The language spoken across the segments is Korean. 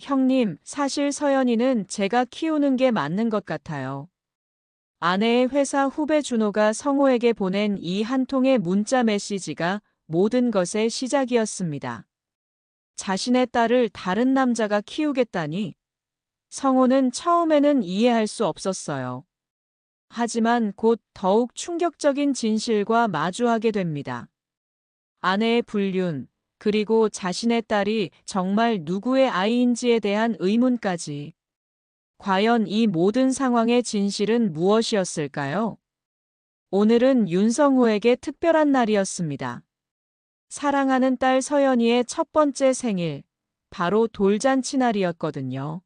형님, 사실 서연이는 제가 키우는 게 맞는 것 같아요. 아내의 회사 후배 준호가 성호에게 보낸 이 한 통의 문자 메시지가 모든 것의 시작이었습니다. 자신의 딸을 다른 남자가 키우겠다니 성호는 처음에는 이해할 수 없었어요. 하지만 곧 더욱 충격적인 진실과 마주하게 됩니다. 아내의 불륜, 그리고 자신의 딸이 정말 누구의 아이인지에 대한 의문까지. 과연 이 모든 상황의 진실은 무엇이었을까요? 오늘은 윤성호에게 특별한 날이었습니다. 사랑하는 딸 서연이의 첫 번째 생일, 바로 돌잔치 날이었거든요.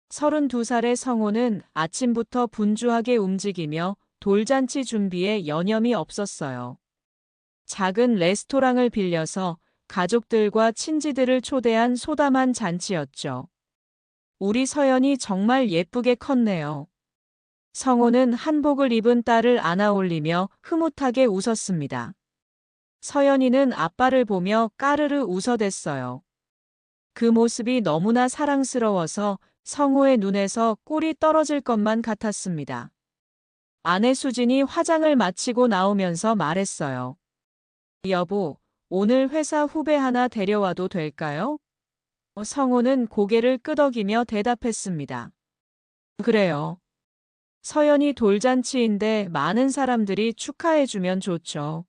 32살의 성호는 아침부터 분주하게 움직이며 돌잔치 준비에 여념이 없었어요. 작은 레스토랑을 빌려서 가족들과 친지들을 초대한 소담한 잔치였죠. 우리 서연이 정말 예쁘게 컸네요. 성호는 한복을 입은 딸을 안아 올리며 흐뭇하게 웃었습니다. 서연이는 아빠를 보며 까르르 웃어댔어요. 그 모습이 너무나 사랑스러워서 성호의 눈에서 꿀이 떨어질 것만 같았습니다. 아내 수진이 화장을 마치고 나오면서 말했어요. 여보, 오늘 회사 후배 하나 데려와도 될까요? 성호는 고개를 끄덕이며 대답했습니다. 그래요. 서연이 돌잔치인데 많은 사람들이 축하해주면 좋죠.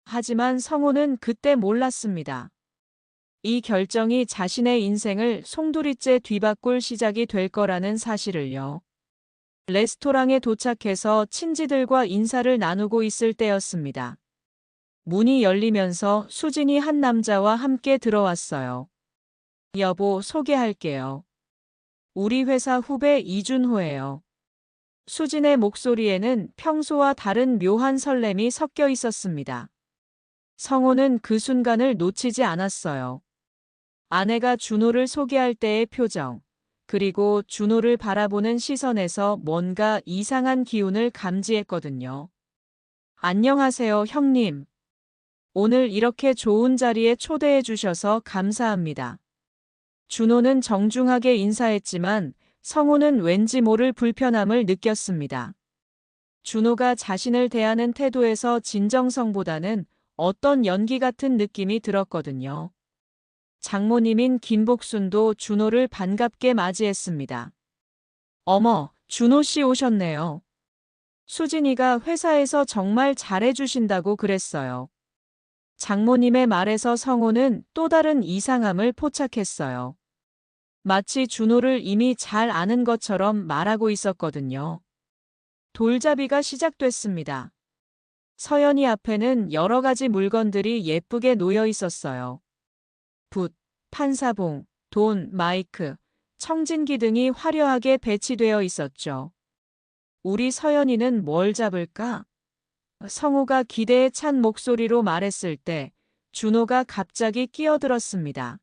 하지만 성호는 그때 몰랐습니다. 이 결정이 자신의 인생을 송두리째 뒤바꿀 시작이 될 거라는 사실을요. 레스토랑에 도착해서 친지들과 인사를 나누고 있을 때였습니다. 문이 열리면서 수진이 한 남자와 함께 들어왔어요. 여보, 소개할게요. 우리 회사 후배 이준호예요. 수진의 목소리에는 평소와 다른 묘한 설렘이 섞여 있었습니다. 성호는 그 순간을 놓치지 않았어요. 아내가 준호를 소개할 때의 표정, 그리고 준호를 바라보는 시선에서 뭔가 이상한 기운을 감지했거든요. 안녕하세요, 형님. 오늘 이렇게 좋은 자리에 초대해 주셔서 감사합니다. 준호는 정중하게 인사했지만 성호는 왠지 모를 불편함을 느꼈습니다. 준호가 자신을 대하는 태도에서 진정성보다는 어떤 연기 같은 느낌이 들었거든요. 장모님인 김복순도 준호를 반갑게 맞이했습니다. 어머, 준호 씨 오셨네요. 수진이가 회사에서 정말 잘해주신다고 그랬어요. 장모님의 말에서 성호는 또 다른 이상함을 포착했어요. 마치 준호를 이미 잘 아는 것처럼 말하고 있었거든요. 돌잡이가 시작됐습니다. 서연이 앞에는 여러 가지 물건들이 예쁘게 놓여 있었어요. 붓, 판사봉, 돈, 마이크, 청진기 등이 화려하게 배치되어 있었죠. 우리 서연이는 뭘 잡을까? 성호가 기대에 찬 목소리로 말했을 때 준호가 갑자기 끼어들었습니다.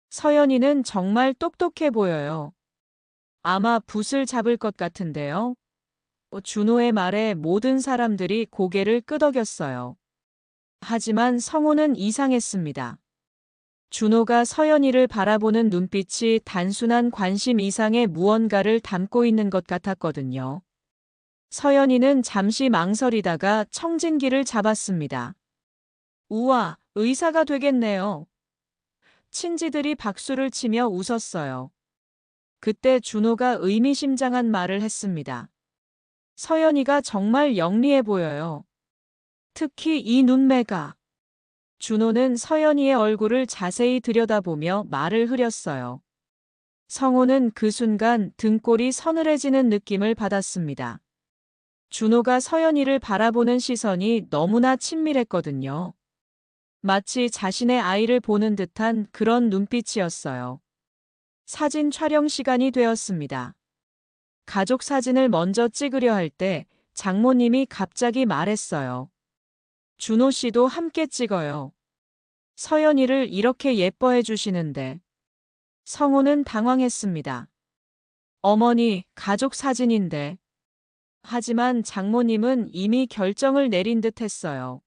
서연이는 정말 똑똑해 보여요. 아마 붓을 잡을 것 같은데요. 준호의 말에 모든 사람들이 고개를 끄덕였어요. 하지만 성호는 이상했습니다. 준호가 서연이를 바라보는 눈빛이 단순한 관심 이상의 무언가를 담고 있는 것 같았거든요. 서연이는 잠시 망설이다가 청진기를 잡았습니다. 우와, 의사가 되겠네요. 친지들이 박수를 치며 웃었어요. 그때 준호가 의미심장한 말을 했습니다. 서연이가 정말 영리해 보여요. 특히 이 눈매가. 준호는 서연이의 얼굴을 자세히 들여다보며 말을 흐렸어요. 성호는 그 순간 등골이 서늘해지는 느낌을 받았습니다. 준호가 서연이를 바라보는 시선이 너무나 친밀했거든요. 마치 자신의 아이를 보는 듯한 그런 눈빛이었어요. 사진 촬영 시간이 되었습니다. 가족 사진을 먼저 찍으려 할 때 장모님이 갑자기 말했어요. 준호 씨도 함께 찍어요. 서연이를 이렇게 예뻐해 주시는데. 성호는 당황했습니다. 어머니, 가족 사진인데. 하지만 장모님은 이미 결정을 내린 듯 했어요.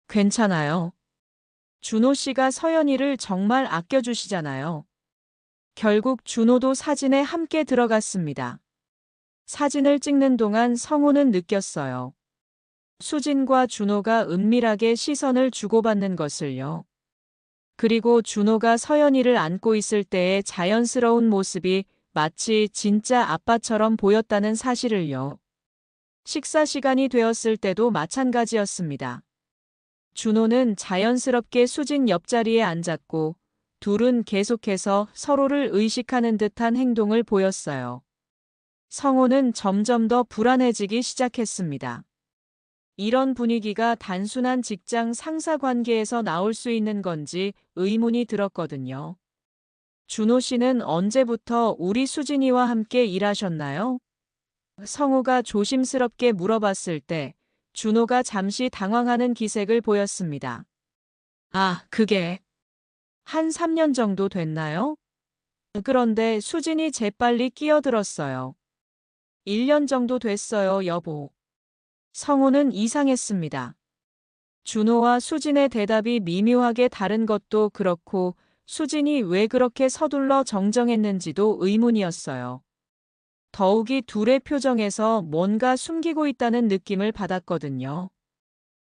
괜찮아요. 준호 씨가 서연이를 정말 아껴주시잖아요. 결국 준호도 사진에 함께 들어갔습니다. 사진을 찍는 동안 성호는 느꼈어요. 수진과 준호가 은밀하게 시선을 주고받는 것을요. 그리고 준호가 서연이를 안고 있을 때의 자연스러운 모습이 마치 진짜 아빠처럼 보였다는 사실을요. 식사 시간이 되었을 때도 마찬가지였습니다. 준호는 자연스럽게 수진 옆자리에 앉았고 둘은 계속해서 서로를 의식하는 듯한 행동을 보였어요. 성호는 점점 더 불안해지기 시작했습니다. 이런 분위기가 단순한 직장 상사 관계에서 나올 수 있는 건지 의문이 들었거든요. 준호 씨는 언제부터 우리 수진이와 함께 일하셨나요? 성호가 조심스럽게 물어봤을 때 준호가 잠시 당황하는 기색을 보였습니다. 아, 그게 한 3년 정도 됐나요? 그런데 수진이 재빨리 끼어들었어요. 1년 정도 됐어요, 여보. 성호는 이상했습니다. 준호와 수진의 대답이 미묘하게 다른 것도 그렇고 수진이 왜 그렇게 서둘러 정정했는지도 의문이었어요. 더욱이 둘의 표정에서 뭔가 숨기고 있다는 느낌을 받았거든요.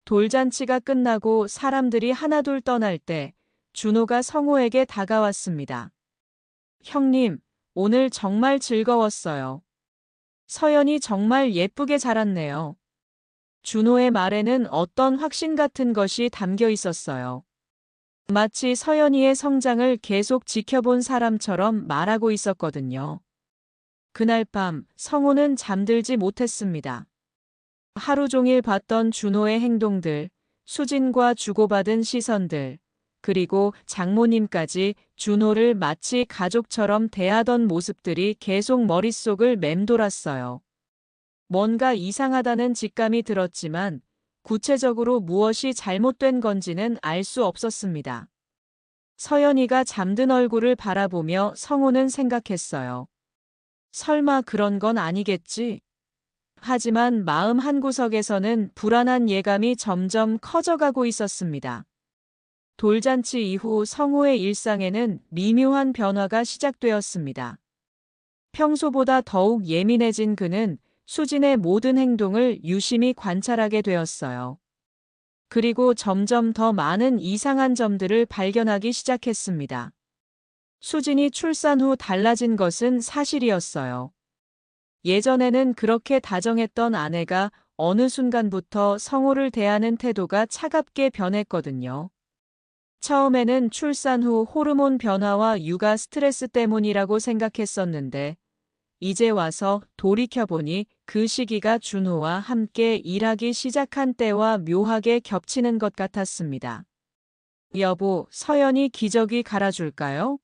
돌잔치가 끝나고 사람들이 하나둘 떠날 때 준호가 성호에게 다가왔습니다. 형님, 오늘 정말 즐거웠어요. 서연이 정말 예쁘게 자랐네요. 준호의 말에는 어떤 확신 같은 것이 담겨 있었어요. 마치 서연이의 성장을 계속 지켜본 사람처럼 말하고 있었거든요. 그날 밤 성호는 잠들지 못했습니다. 하루 종일 봤던 준호의 행동들, 수진과 주고받은 시선들, 그리고 장모님까지 준호를 마치 가족처럼 대하던 모습들이 계속 머릿속을 맴돌았어요. 뭔가 이상하다는 직감이 들었지만 구체적으로 무엇이 잘못된 건지는 알 수 없었습니다. 서연이가 잠든 얼굴을 바라보며 성호는 생각했어요. 설마 그런 건 아니겠지? 하지만 마음 한구석에서는 불안한 예감이 점점 커져가고 있었습니다. 돌잔치 이후 성호의 일상에는 미묘한 변화가 시작되었습니다. 평소보다 더욱 예민해진 그는 수진의 모든 행동을 유심히 관찰하게 되었어요. 그리고 점점 더 많은 이상한 점들을 발견하기 시작했습니다. 수진이 출산 후 달라진 것은 사실이었어요. 예전에는 그렇게 다정했던 아내가 어느 순간부터 성호를 대하는 태도가 차갑게 변했거든요. 처음에는 출산 후 호르몬 변화와 육아 스트레스 때문이라고 생각했었는데 이제 와서 돌이켜보니 그 시기가 준호와 함께 일하기 시작한 때와 묘하게 겹치는 것 같았습니다. 여보, 서연이 기저귀 갈아줄까요?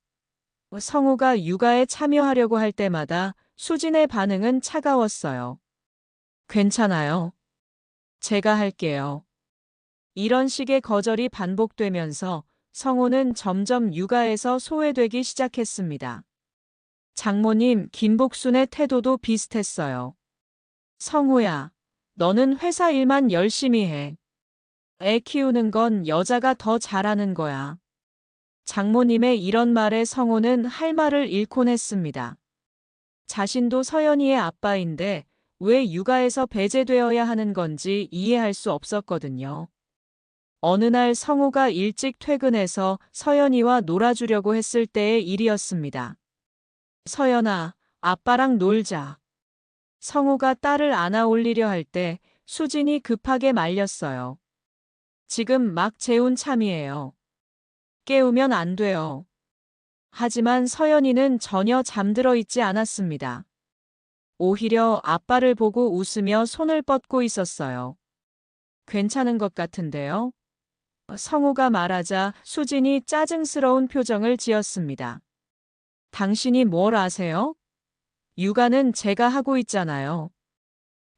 성호가 육아에 참여하려고 할 때마다 수진의 반응은 차가웠어요. 괜찮아요. 제가 할게요. 이런 식의 거절이 반복되면서 성호는 점점 육아에서 소외되기 시작했습니다. 장모님 김복순의 태도도 비슷했어요. 성호야, 너는 회사 일만 열심히 해. 애 키우는 건 여자가 더 잘하는 거야. 장모님의 이런 말에 성호는 할 말을 잃곤 했습니다. 자신도 서연이의 아빠인데 왜 육아에서 배제되어야 하는 건지 이해할 수 없었거든요. 어느 날 성호가 일찍 퇴근해서 서연이와 놀아주려고 했을 때의 일이었습니다. 서연아, 아빠랑 놀자. 성호가 딸을 안아 올리려 할 때 수진이 급하게 말렸어요. 지금 막 재운 참이에요. 깨우면 안 돼요. 하지만 서연이는 전혀 잠들어 있지 않았습니다. 오히려 아빠를 보고 웃으며 손을 뻗고 있었어요. 괜찮은 것 같은데요? 성호가 말하자 수진이 짜증스러운 표정을 지었습니다. 당신이 뭘 아세요? 육아는 제가 하고 있잖아요.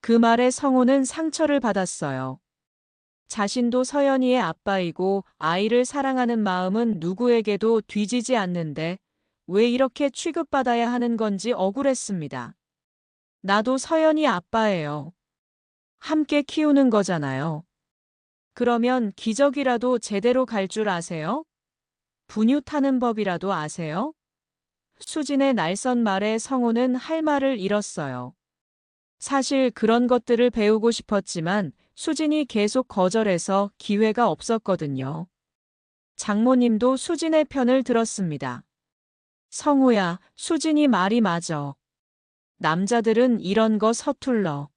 그 말에 성호는 상처를 받았어요. 자신도 서연이의 아빠이고 아이를 사랑하는 마음은 누구에게도 뒤지지 않는데 왜 이렇게 취급받아야 하는 건지 억울했습니다. 나도 서연이 아빠예요. 함께 키우는 거잖아요. 그러면 기저귀라도 제대로 갈 줄 아세요? 분유 타는 법이라도 아세요? 수진의 날선 말에 성호는 할 말을 잃었어요. 사실 그런 것들을 배우고 싶었지만 수진이 계속 거절해서 기회가 없었거든요. 장모님도 수진의 편을 들었습니다. 성호야, 수진이 말이 맞어. 남자들은 이런 거 서툴러.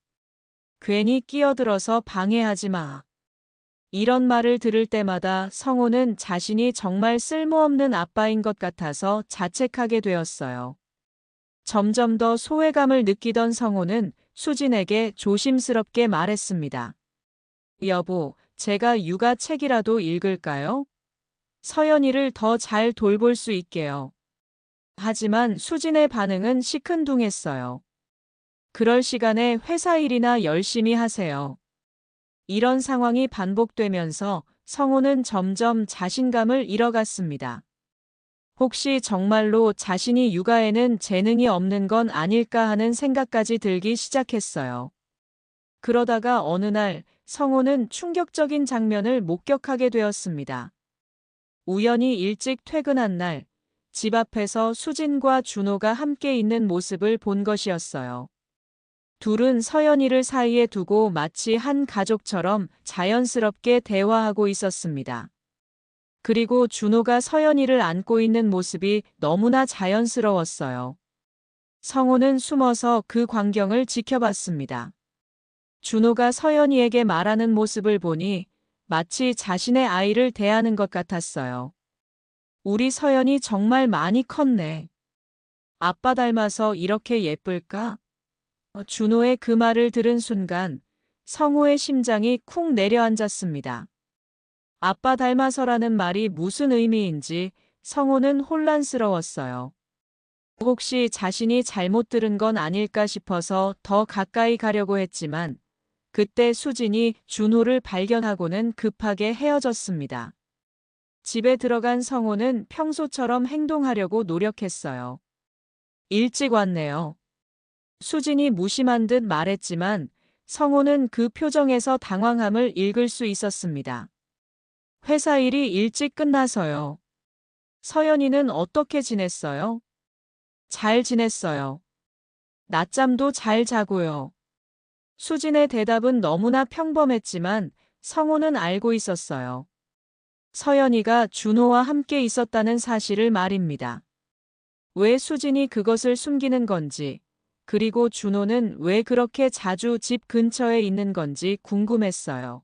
괜히 끼어들어서 방해하지 마. 이런 말을 들을 때마다 성호는 자신이 정말 쓸모없는 아빠인 것 같아서 자책하게 되었어요. 점점 더 소외감을 느끼던 성호는 수진에게 조심스럽게 말했습니다. 여보, 제가 육아책이라도 읽을까요? 서연이를 더 잘 돌볼 수 있게요. 하지만 수진의 반응은 시큰둥했어요. 그럴 시간에 회사 일이나 열심히 하세요. 이런 상황이 반복되면서 성호는 점점 자신감을 잃어갔습니다. 혹시 정말로 자신이 육아에는 재능이 없는 건 아닐까 하는 생각까지 들기 시작했어요. 그러다가 어느 날 성호는 충격적인 장면을 목격하게 되었습니다. 우연히 일찍 퇴근한 날, 집 앞에서 수진과 준호가 함께 있는 모습을 본 것이었어요. 둘은 서연이를 사이에 두고 마치 한 가족처럼 자연스럽게 대화하고 있었습니다. 그리고 준호가 서연이를 안고 있는 모습이 너무나 자연스러웠어요. 성호는 숨어서 그 광경을 지켜봤습니다. 준호가 서연이에게 말하는 모습을 보니 마치 자신의 아이를 대하는 것 같았어요. 우리 서연이 정말 많이 컸네. 아빠 닮아서 이렇게 예쁠까? 준호의 그 말을 들은 순간 성호의 심장이 쿵 내려앉았습니다. 아빠 닮아서라는 말이 무슨 의미인지 성호는 혼란스러웠어요. 혹시 자신이 잘못 들은 건 아닐까 싶어서 더 가까이 가려고 했지만 그때 수진이 준호를 발견하고는 급하게 헤어졌습니다. 집에 들어간 성호는 평소처럼 행동하려고 노력했어요. 일찍 왔네요. 수진이 무심한 듯 말했지만 성호는 그 표정에서 당황함을 읽을 수 있었습니다. 회사 일이 일찍 끝나서요. 서연이는 어떻게 지냈어요? 잘 지냈어요. 낮잠도 잘 자고요. 수진의 대답은 너무나 평범했지만 성호는 알고 있었어요. 서연이가 준호와 함께 있었다는 사실을 말입니다. 왜 수진이 그것을 숨기는 건지, 그리고 준호는 왜 그렇게 자주 집 근처에 있는 건지 궁금했어요.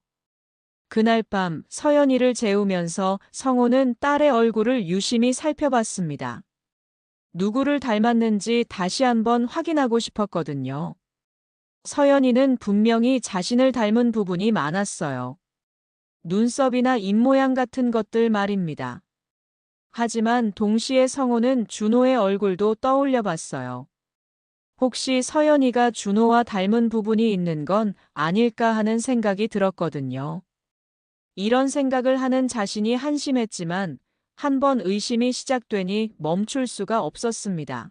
그날 밤 서연이를 재우면서 성호는 딸의 얼굴을 유심히 살펴봤습니다. 누구를 닮았는지 다시 한번 확인하고 싶었거든요. 서연이는 분명히 자신을 닮은 부분이 많았어요. 눈썹이나 입모양 같은 것들 말입니다. 하지만 동시에 성호는 준호의 얼굴도 떠올려 봤어요. 혹시 서연이가 준호와 닮은 부분이 있는 건 아닐까 하는 생각이 들었거든요. 이런 생각을 하는 자신이 한심했지만 한 번 의심이 시작되니 멈출 수가 없었습니다.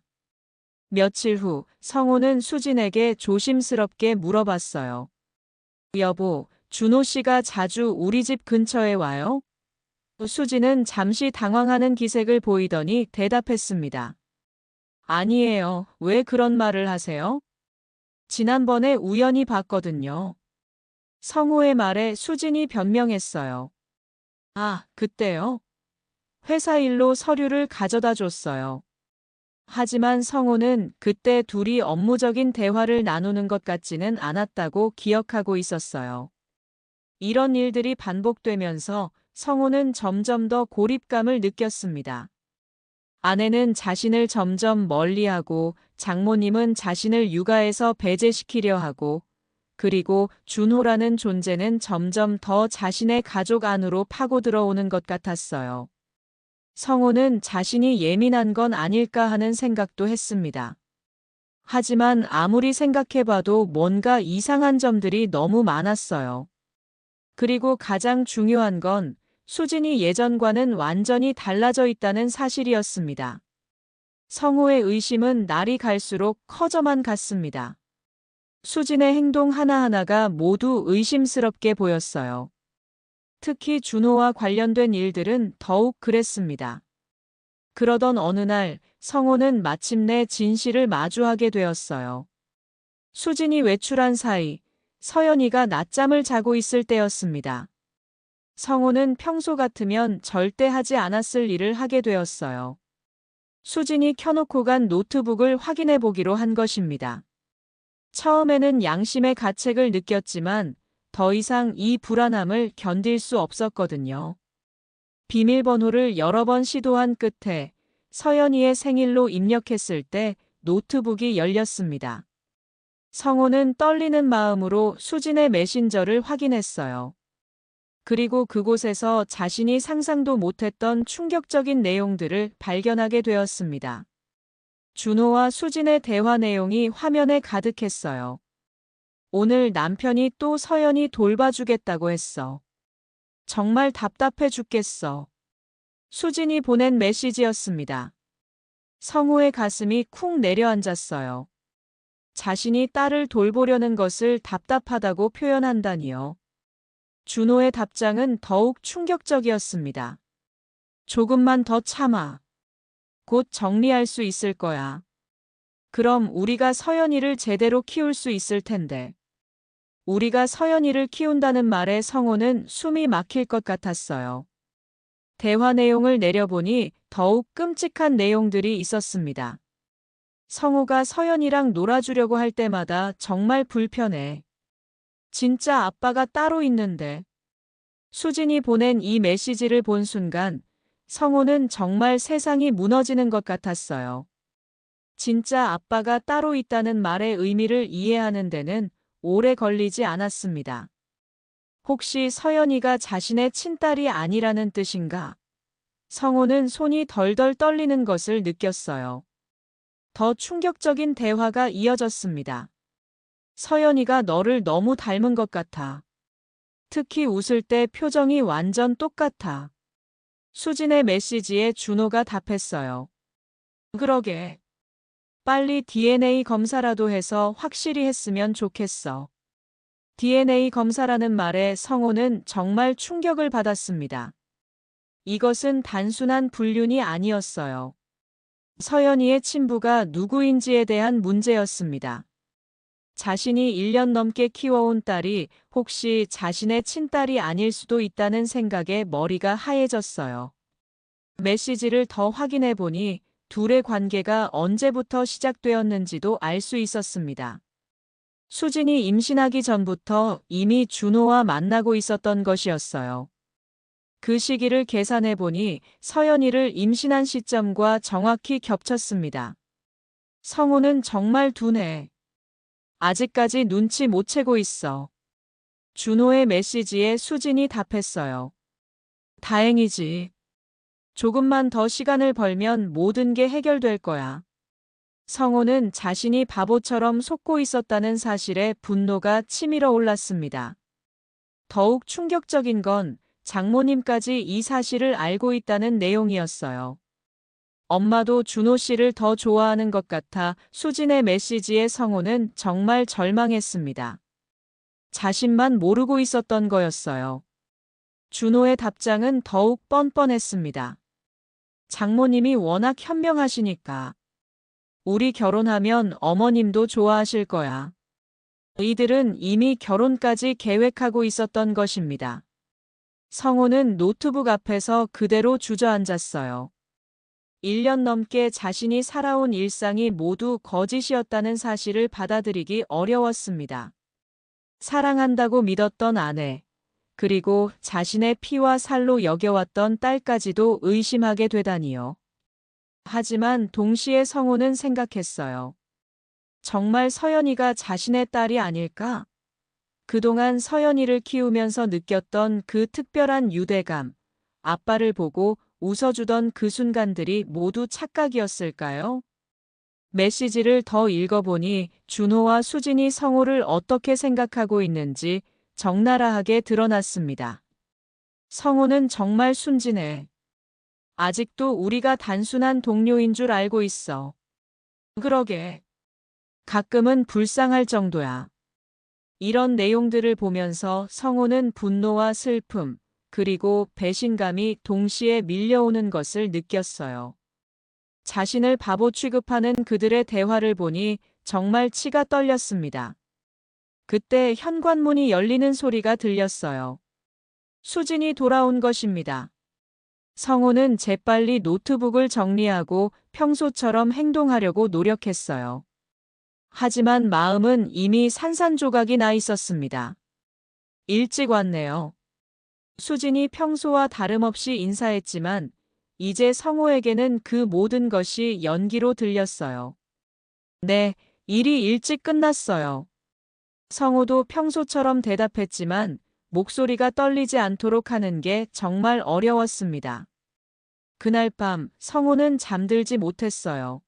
며칠 후 성호는 수진에게 조심스럽게 물어봤어요. 여보, 준호 씨가 자주 우리 집 근처에 와요? 수진은 잠시 당황하는 기색을 보이더니 대답했습니다. 아니에요. 왜 그런 말을 하세요? 지난번에 우연히 봤거든요. 성호의 말에 수진이 변명했어요. 아, 그때요? 회사 일로 서류를 가져다 줬어요. 하지만 성호는 그때 둘이 업무적인 대화를 나누는 것 같지는 않았다고 기억하고 있었어요. 이런 일들이 반복되면서 성호는 점점 더 고립감을 느꼈습니다. 아내는 자신을 점점 멀리하고 장모님은 자신을 육아에서 배제시키려 하고 그리고 준호라는 존재는 점점 더 자신의 가족 안으로 파고 들어오는 것 같았어요. 성호는 자신이 예민한 건 아닐까 하는 생각도 했습니다. 하지만 아무리 생각해봐도 뭔가 이상한 점들이 너무 많았어요. 그리고 가장 중요한 건 수진이 예전과는 완전히 달라져 있다는 사실이었습니다. 성호의 의심은 날이 갈수록 커져만 갔습니다. 수진의 행동 하나하나가 모두 의심스럽게 보였어요. 특히 준호와 관련된 일들은 더욱 그랬습니다. 그러던 어느 날 성호는 마침내 진실을 마주하게 되었어요. 수진이 외출한 사이 서연이가 낮잠을 자고 있을 때였습니다. 성호는 평소 같으면 절대 하지 않았을 일을 하게 되었어요. 수진이 켜놓고 간 노트북을 확인해 보기로 한 것입니다. 처음에는 양심의 가책을 느꼈지만 더 이상 이 불안함을 견딜 수 없었거든요. 비밀번호를 여러 번 시도한 끝에 서연이의 생일로 입력했을 때 노트북이 열렸습니다. 성호는 떨리는 마음으로 수진의 메신저를 확인했어요. 그리고 그곳에서 자신이 상상도 못했던 충격적인 내용들을 발견하게 되었습니다. 준호와 수진의 대화 내용이 화면에 가득했어요. 오늘 남편이 또 서연이 돌봐주겠다고 했어. 정말 답답해 죽겠어. 수진이 보낸 메시지였습니다. 성호의 가슴이 쿵 내려앉았어요. 자신이 딸을 돌보려는 것을 답답하다고 표현한다니요. 준호의 답장은 더욱 충격적이었습니다. 조금만 더 참아. 곧 정리할 수 있을 거야. 그럼 우리가 서연이를 제대로 키울 수 있을 텐데. 우리가 서연이를 키운다는 말에 성호는 숨이 막힐 것 같았어요. 대화 내용을 내려보니 더욱 끔찍한 내용들이 있었습니다. 성호가 서연이랑 놀아주려고 할 때마다 정말 불편해. 진짜 아빠가 따로 있는데. 수진이 보낸 이 메시지를 본 순간 성호는 정말 세상이 무너지는 것 같았어요. 진짜 아빠가 따로 있다는 말의 의미를 이해하는 데는 오래 걸리지 않았습니다. 혹시 서연이가 자신의 친딸이 아니라는 뜻인가? 성호는 손이 덜덜 떨리는 것을 느꼈어요. 더 충격적인 대화가 이어졌습니다. 서연이가 너를 너무 닮은 것 같아. 특히 웃을 때 표정이 완전 똑같아. 수진의 메시지에 준호가 답했어요. 그러게. 빨리 DNA 검사라도 해서 확실히 했으면 좋겠어. DNA 검사라는 말에 성호는 정말 충격을 받았습니다. 이것은 단순한 불륜이 아니었어요. 서연이의 친부가 누구인지에 대한 문제였습니다. 자신이 1년 넘게 키워온 딸이 혹시 자신의 친딸이 아닐 수도 있다는 생각에 머리가 하얘졌어요. 메시지를 더 확인해 보니 둘의 관계가 언제부터 시작되었는지도 알 수 있었습니다. 수진이 임신하기 전부터 이미 준호와 만나고 있었던 것이었어요. 그 시기를 계산해 보니 서연이를 임신한 시점과 정확히 겹쳤습니다. 성호는 정말 둔해. 아직까지 눈치 못 채고 있어. 준호의 메시지에 수진이 답했어요. 다행이지. 조금만 더 시간을 벌면 모든 게 해결될 거야. 성호는 자신이 바보처럼 속고 있었다는 사실에 분노가 치밀어 올랐습니다. 더욱 충격적인 건 장모님까지 이 사실을 알고 있다는 내용이었어요. 엄마도 준호 씨를 더 좋아하는 것 같아 수진의 메시지에 성호는 정말 절망했습니다. 자신만 모르고 있었던 거였어요. 준호의 답장은 더욱 뻔뻔했습니다. 장모님이 워낙 현명하시니까. 우리 결혼하면 어머님도 좋아하실 거야. 이들은 이미 결혼까지 계획하고 있었던 것입니다. 성호는 노트북 앞에서 그대로 주저앉았어요. 1년 넘게 자신이 살아온 일상이 모두 거짓이었다는 사실을 받아들이기 어려웠습니다. 사랑한다고 믿었던 아내, 그리고 자신의 피와 살로 여겨왔던 딸까지도 의심하게 되다니요. 하지만 동시에 성호는 생각했어요. 정말 서연이가 자신의 딸이 아닐까? 그동안 서연이를 키우면서 느꼈던 그 특별한 유대감, 아빠를 보고 웃어주던 그 순간들이 모두 착각이었을까요? 메시지를 더 읽어보니 준호와 수진이 성호를 어떻게 생각하고 있는지 적나라하게 드러났습니다. 성호는 정말 순진해. 아직도 우리가 단순한 동료인 줄 알고 있어. 그러게. 가끔은 불쌍할 정도야. 이런 내용들을 보면서 성호는 분노와 슬픔, 그리고 배신감이 동시에 밀려오는 것을 느꼈어요. 자신을 바보 취급하는 그들의 대화를 보니 정말 치가 떨렸습니다. 그때 현관문이 열리는 소리가 들렸어요. 수진이 돌아온 것입니다. 성호는 재빨리 노트북을 정리하고 평소처럼 행동하려고 노력했어요. 하지만 마음은 이미 산산조각이 나 있었습니다. 일찍 왔네요. 수진이 평소와 다름없이 인사했지만 이제 성호에게는 그 모든 것이 연기로 들렸어요. 네, 일이 일찍 끝났어요. 성호도 평소처럼 대답했지만 목소리가 떨리지 않도록 하는 게 정말 어려웠습니다. 그날 밤 성호는 잠들지 못했어요.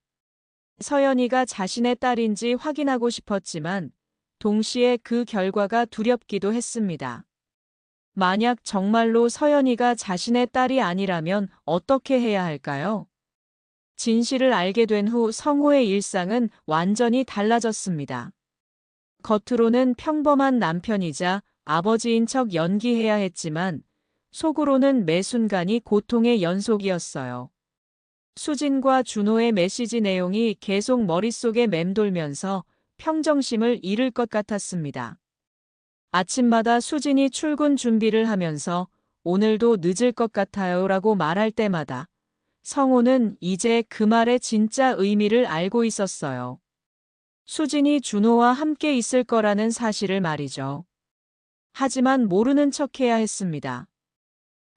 서연이가 자신의 딸인지 확인하고 싶었지만 동시에 그 결과가 두렵기도 했습니다. 만약 정말로 서연이가 자신의 딸이 아니라면 어떻게 해야 할까요? 진실을 알게 된 후 성호의 일상은 완전히 달라졌습니다. 겉으로는 평범한 남편이자 아버지인 척 연기해야 했지만 속으로는 매 순간이 고통의 연속이었어요. 수진과 준호의 메시지 내용이 계속 머릿속에 맴돌면서 평정심을 잃을 것 같았습니다. 아침마다 수진이 출근 준비를 하면서 오늘도 늦을 것 같아요 라고 말할 때마다 성호는 이제 그 말의 진짜 의미를 알고 있었어요. 수진이 준호와 함께 있을 거라는 사실을 말이죠. 하지만 모르는 척해야 했습니다.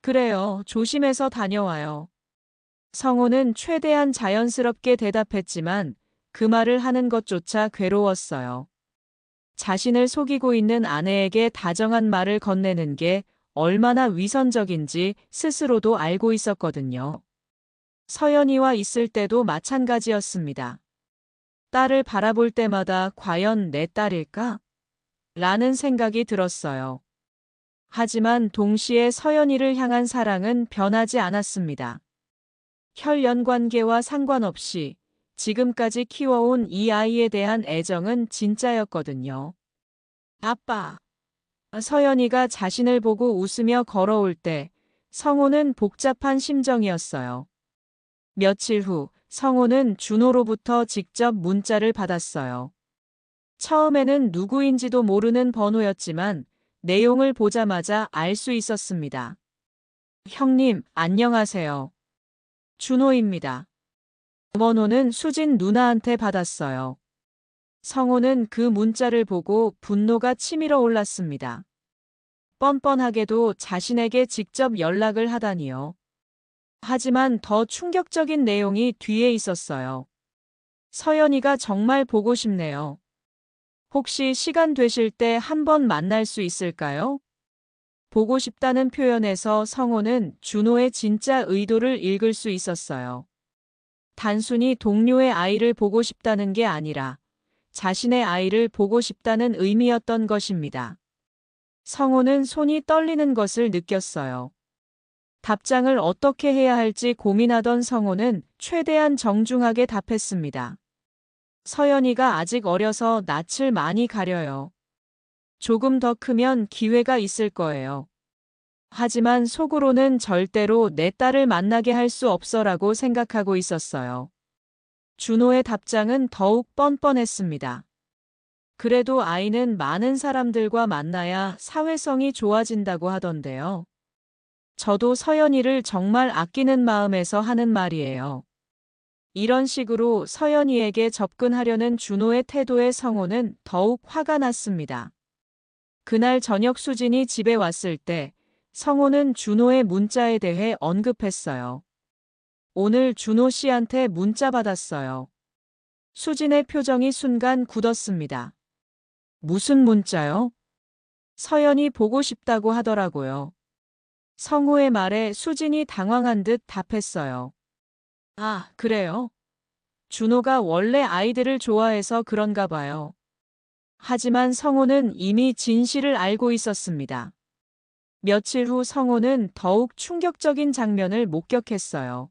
그래요, 조심해서 다녀와요. 성호는 최대한 자연스럽게 대답했지만 그 말을 하는 것조차 괴로웠어요. 자신을 속이고 있는 아내에게 다정한 말을 건네는 게 얼마나 위선적인지 스스로도 알고 있었거든요. 서연이와 있을 때도 마찬가지였습니다. 딸을 바라볼 때마다 과연 내 딸일까? 라는 생각이 들었어요. 하지만 동시에 서연이를 향한 사랑은 변하지 않았습니다. 혈연 관계와 상관없이 지금까지 키워온 이 아이에 대한 애정은 진짜였거든요. 아빠. 서연이가 자신을 보고 웃으며 걸어올 때 성호는 복잡한 심정이었어요. 며칠 후 성호는 준호로부터 직접 문자를 받았어요. 처음에는 누구인지도 모르는 번호였지만 내용을 보자마자 알 수 있었습니다. 형님, 안녕하세요. 준호입니다. 번호는 수진 누나한테 받았어요. 성호는 그 문자를 보고 분노가 치밀어 올랐습니다. 뻔뻔하게도 자신에게 직접 연락을 하다니요. 하지만 더 충격적인 내용이 뒤에 있었어요. 서연이가 정말 보고 싶네요. 혹시 시간 되실 때 한번 만날 수 있을까요? 보고 싶다는 표현에서 성호는 준호의 진짜 의도를 읽을 수 있었어요. 단순히 동료의 아이를 보고 싶다는 게 아니라 자신의 아이를 보고 싶다는 의미였던 것입니다. 성호는 손이 떨리는 것을 느꼈어요. 답장을 어떻게 해야 할지 고민하던 성호는 최대한 정중하게 답했습니다. 서연이가 아직 어려서 낯을 많이 가려요. 조금 더 크면 기회가 있을 거예요. 하지만 속으로는 절대로 내 딸을 만나게 할 수 없어라고 생각하고 있었어요. 준호의 답장은 더욱 뻔뻔했습니다. 그래도 아이는 많은 사람들과 만나야 사회성이 좋아진다고 하던데요. 저도 서연이를 정말 아끼는 마음에서 하는 말이에요. 이런 식으로 서연이에게 접근하려는 준호의 태도에 성호는 더욱 화가 났습니다. 그날 저녁 수진이 집에 왔을 때 성호는 준호의 문자에 대해 언급했어요. 오늘 준호 씨한테 문자 받았어요. 수진의 표정이 순간 굳었습니다. 무슨 문자요? 서연이 보고 싶다고 하더라고요. 성호의 말에 수진이 당황한 듯 답했어요. 아, 그래요? 준호가 원래 아이들을 좋아해서 그런가 봐요. 하지만 성호는 이미 진실을 알고 있었습니다. 며칠 후 성호는 더욱 충격적인 장면을 목격했어요.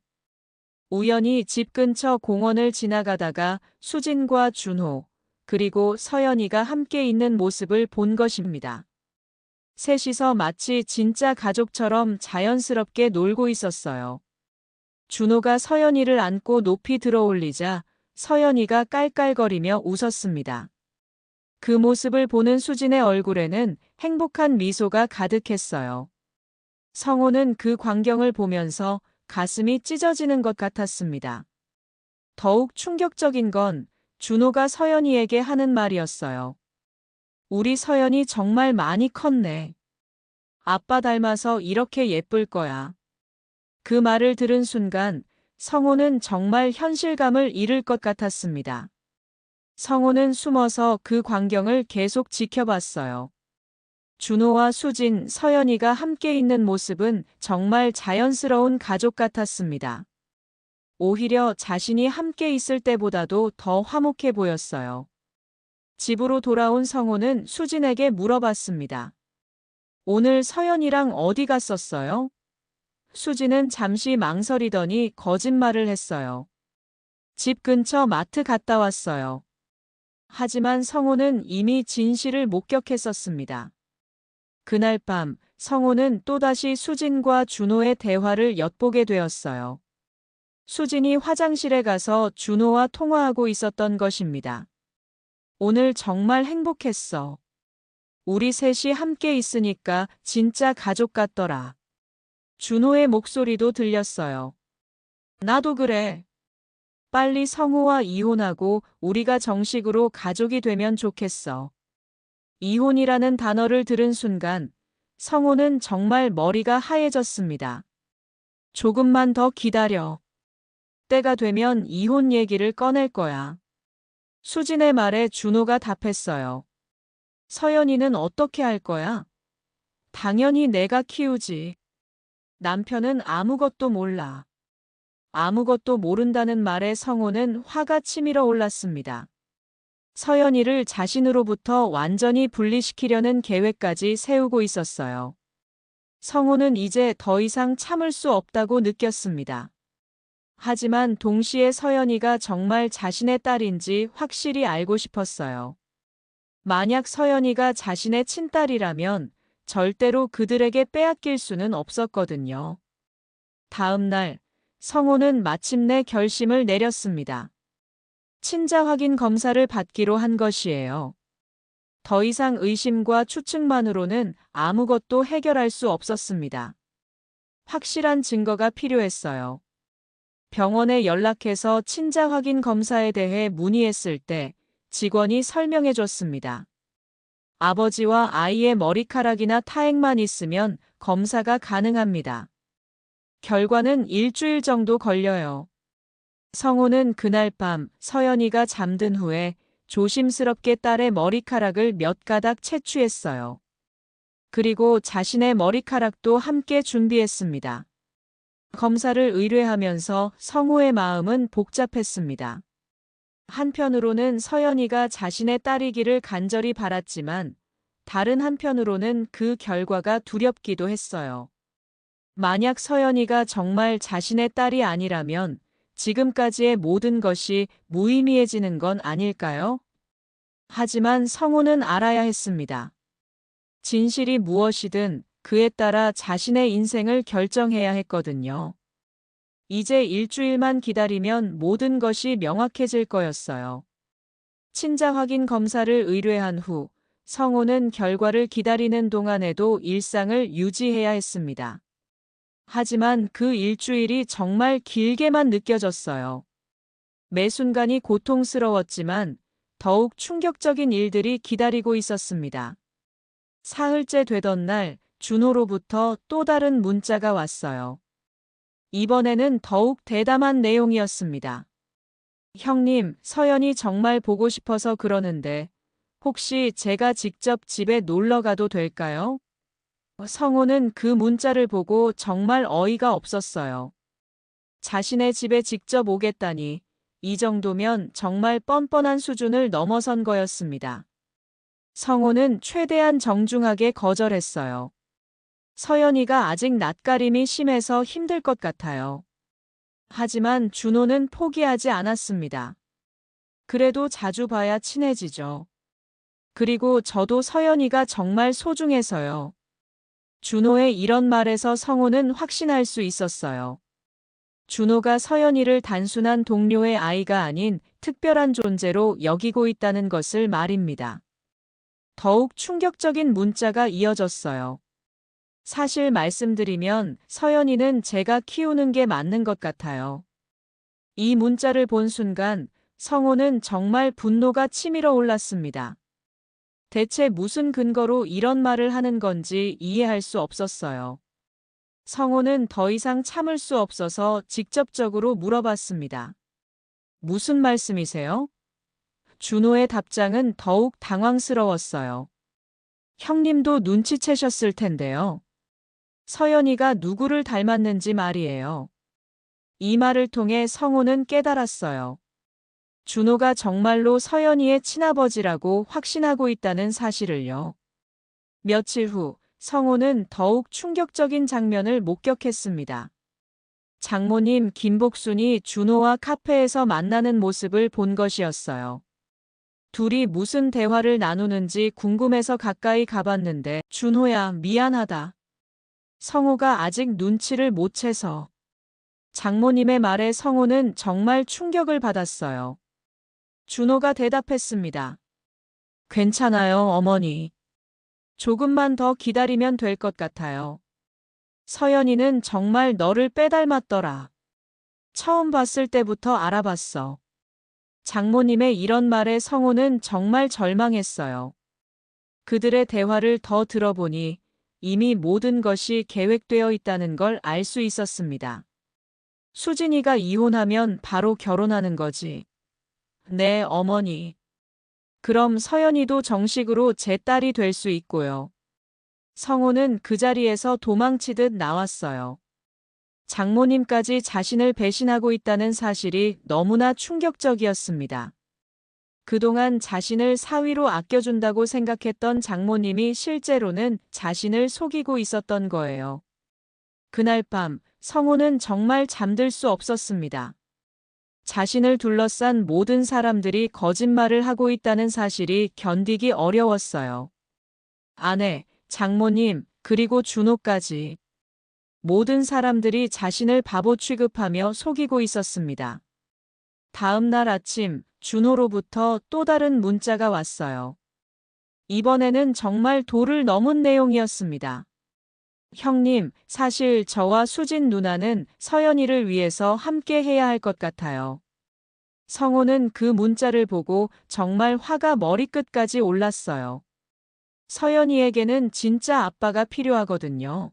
우연히 집 근처 공원을 지나가다가 수진과 준호, 그리고 서연이가 함께 있는 모습을 본 것입니다. 셋이서 마치 진짜 가족처럼 자연스럽게 놀고 있었어요. 준호가 서연이를 안고 높이 들어올리자 서연이가 깔깔거리며 웃었습니다. 그 모습을 보는 수진의 얼굴에는 행복한 미소가 가득했어요. 성호는 그 광경을 보면서 가슴이 찢어지는 것 같았습니다. 더욱 충격적인 건 준호가 서연이에게 하는 말이었어요. 우리 서연이 정말 많이 컸네. 아빠 닮아서 이렇게 예쁠 거야. 그 말을 들은 순간 성호는 정말 현실감을 잃을 것 같았습니다. 성호는 숨어서 그 광경을 계속 지켜봤어요. 준호와 수진, 서연이가 함께 있는 모습은 정말 자연스러운 가족 같았습니다. 오히려 자신이 함께 있을 때보다도 더 화목해 보였어요. 집으로 돌아온 성호는 수진에게 물어봤습니다. 오늘 서연이랑 어디 갔었어요? 수진은 잠시 망설이더니 거짓말을 했어요. 집 근처 마트 갔다 왔어요. 하지만 성호는 이미 진실을 목격했었습니다. 그날 밤 성호는 또다시 수진과 준호의 대화를 엿보게 되었어요. 수진이 화장실에 가서 준호와 통화하고 있었던 것입니다. 오늘 정말 행복했어. 우리 셋이 함께 있으니까 진짜 가족 같더라. 준호의 목소리도 들렸어요. 나도 그래. 빨리 성호와 이혼하고 우리가 정식으로 가족이 되면 좋겠어. 이혼이라는 단어를 들은 순간 성호는 정말 머리가 하얘졌습니다. 조금만 더 기다려. 때가 되면 이혼 얘기를 꺼낼 거야. 수진의 말에 준호가 답했어요. 서연이는 어떻게 할 거야? 당연히 내가 키우지. 남편은 아무것도 몰라. 아무것도 모른다는 말에 성호는 화가 치밀어 올랐습니다. 서연이를 자신으로부터 완전히 분리시키려는 계획까지 세우고 있었어요. 성호는 이제 더 이상 참을 수 없다고 느꼈습니다. 하지만 동시에 서연이가 정말 자신의 딸인지 확실히 알고 싶었어요. 만약 서연이가 자신의 친딸이라면 절대로 그들에게 빼앗길 수는 없었거든요. 다음 날, 성호는 마침내 결심을 내렸습니다. 친자 확인 검사를 받기로 한 것이에요. 더 이상 의심과 추측만으로는 아무것도 해결할 수 없었습니다. 확실한 증거가 필요했어요. 병원에 연락해서 친자 확인 검사에 대해 문의했을 때 직원이 설명해 줬습니다. 아버지와 아이의 머리카락이나 타액만 있으면 검사가 가능합니다. 결과는 일주일 정도 걸려요. 성호는 그날 밤 서연이가 잠든 후에 조심스럽게 딸의 머리카락을 몇 가닥 채취했어요. 그리고 자신의 머리카락도 함께 준비했습니다. 검사를 의뢰하면서 성호의 마음은 복잡했습니다. 한편으로는 서연이가 자신의 딸이기를 간절히 바랐지만 다른 한편으로는 그 결과가 두렵기도 했어요. 만약 서연이가 정말 자신의 딸이 아니라면 지금까지의 모든 것이 무의미해지는 건 아닐까요? 하지만 성호는 알아야 했습니다. 진실이 무엇이든 그에 따라 자신의 인생을 결정해야 했거든요. 이제 일주일만 기다리면 모든 것이 명확해질 거였어요. 친자 확인 검사를 의뢰한 후 성호는 결과를 기다리는 동안에도 일상을 유지해야 했습니다. 하지만 그 일주일이 정말 길게만 느껴졌어요. 매 순간이 고통스러웠지만 더욱 충격적인 일들이 기다리고 있었습니다. 사흘째 되던 날 준호로부터 또 다른 문자가 왔어요. 이번에는 더욱 대담한 내용이었습니다. 형님, 서연이 정말 보고 싶어서 그러는데 혹시 제가 직접 집에 놀러 가도 될까요? 성호는 그 문자를 보고 정말 어이가 없었어요. 자신의 집에 직접 오겠다니 이 정도면 정말 뻔뻔한 수준을 넘어선 거였습니다. 성호는 최대한 정중하게 거절했어요. 서연이가 아직 낯가림이 심해서 힘들 것 같아요. 하지만 준호는 포기하지 않았습니다. 그래도 자주 봐야 친해지죠. 그리고 저도 서연이가 정말 소중해서요. 준호의 이런 말에서 성호는 확신할 수 있었어요. 준호가 서연이를 단순한 동료의 아이가 아닌 특별한 존재로 여기고 있다는 것을 말입니다. 더욱 충격적인 문자가 이어졌어요. 사실 말씀드리면 서연이는 제가 키우는 게 맞는 것 같아요. 이 문자를 본 순간 성호는 정말 분노가 치밀어 올랐습니다. 대체 무슨 근거로 이런 말을 하는 건지 이해할 수 없었어요. 성호는 더 이상 참을 수 없어서 직접적으로 물어봤습니다. 무슨 말씀이세요? 준호의 답장은 더욱 당황스러웠어요. 형님도 눈치채셨을 텐데요. 서연이가 누구를 닮았는지 말이에요. 이 말을 통해 성호는 깨달았어요. 준호가 정말로 서연이의 친아버지라고 확신하고 있다는 사실을요. 며칠 후 성호는 더욱 충격적인 장면을 목격했습니다. 장모님 김복순이 준호와 카페에서 만나는 모습을 본 것이었어요. 둘이 무슨 대화를 나누는지 궁금해서 가까이 가봤는데 준호야 미안하다. 성호가 아직 눈치를 못 채서. 장모님의 말에 성호는 정말 충격을 받았어요. 준호가 대답했습니다. 괜찮아요, 어머니. 조금만 더 기다리면 될 것 같아요. 서연이는 정말 너를 빼닮았더라. 처음 봤을 때부터 알아봤어. 장모님의 이런 말에 성호는 정말 절망했어요. 그들의 대화를 더 들어보니 이미 모든 것이 계획되어 있다는 걸 알 수 있었습니다. 수진이가 이혼하면 바로 결혼하는 거지. 네, 어머니. 그럼 서연이도 정식으로 제 딸이 될 수 있고요. 성호는 그 자리에서 도망치듯 나왔어요. 장모님까지 자신을 배신하고 있다는 사실이 너무나 충격적이었습니다. 그동안 자신을 사위로 아껴준다고 생각했던 장모님이 실제로는 자신을 속이고 있었던 거예요. 그날 밤 성호는 정말 잠들 수 없었습니다. 자신을 둘러싼 모든 사람들이 거짓말을 하고 있다는 사실이 견디기 어려웠어요. 아내, 장모님, 그리고 준호까지. 모든 사람들이 자신을 바보 취급하며 속이고 있었습니다. 다음 날 아침, 준호로부터 또 다른 문자가 왔어요. 이번에는 정말 도를 넘은 내용이었습니다. 형님, 사실 저와 수진 누나는 서연이를 위해서 함께 해야 할 것 같아요. 성호는 그 문자를 보고 정말 화가 머리끝까지 올랐어요. 서연이에게는 진짜 아빠가 필요하거든요.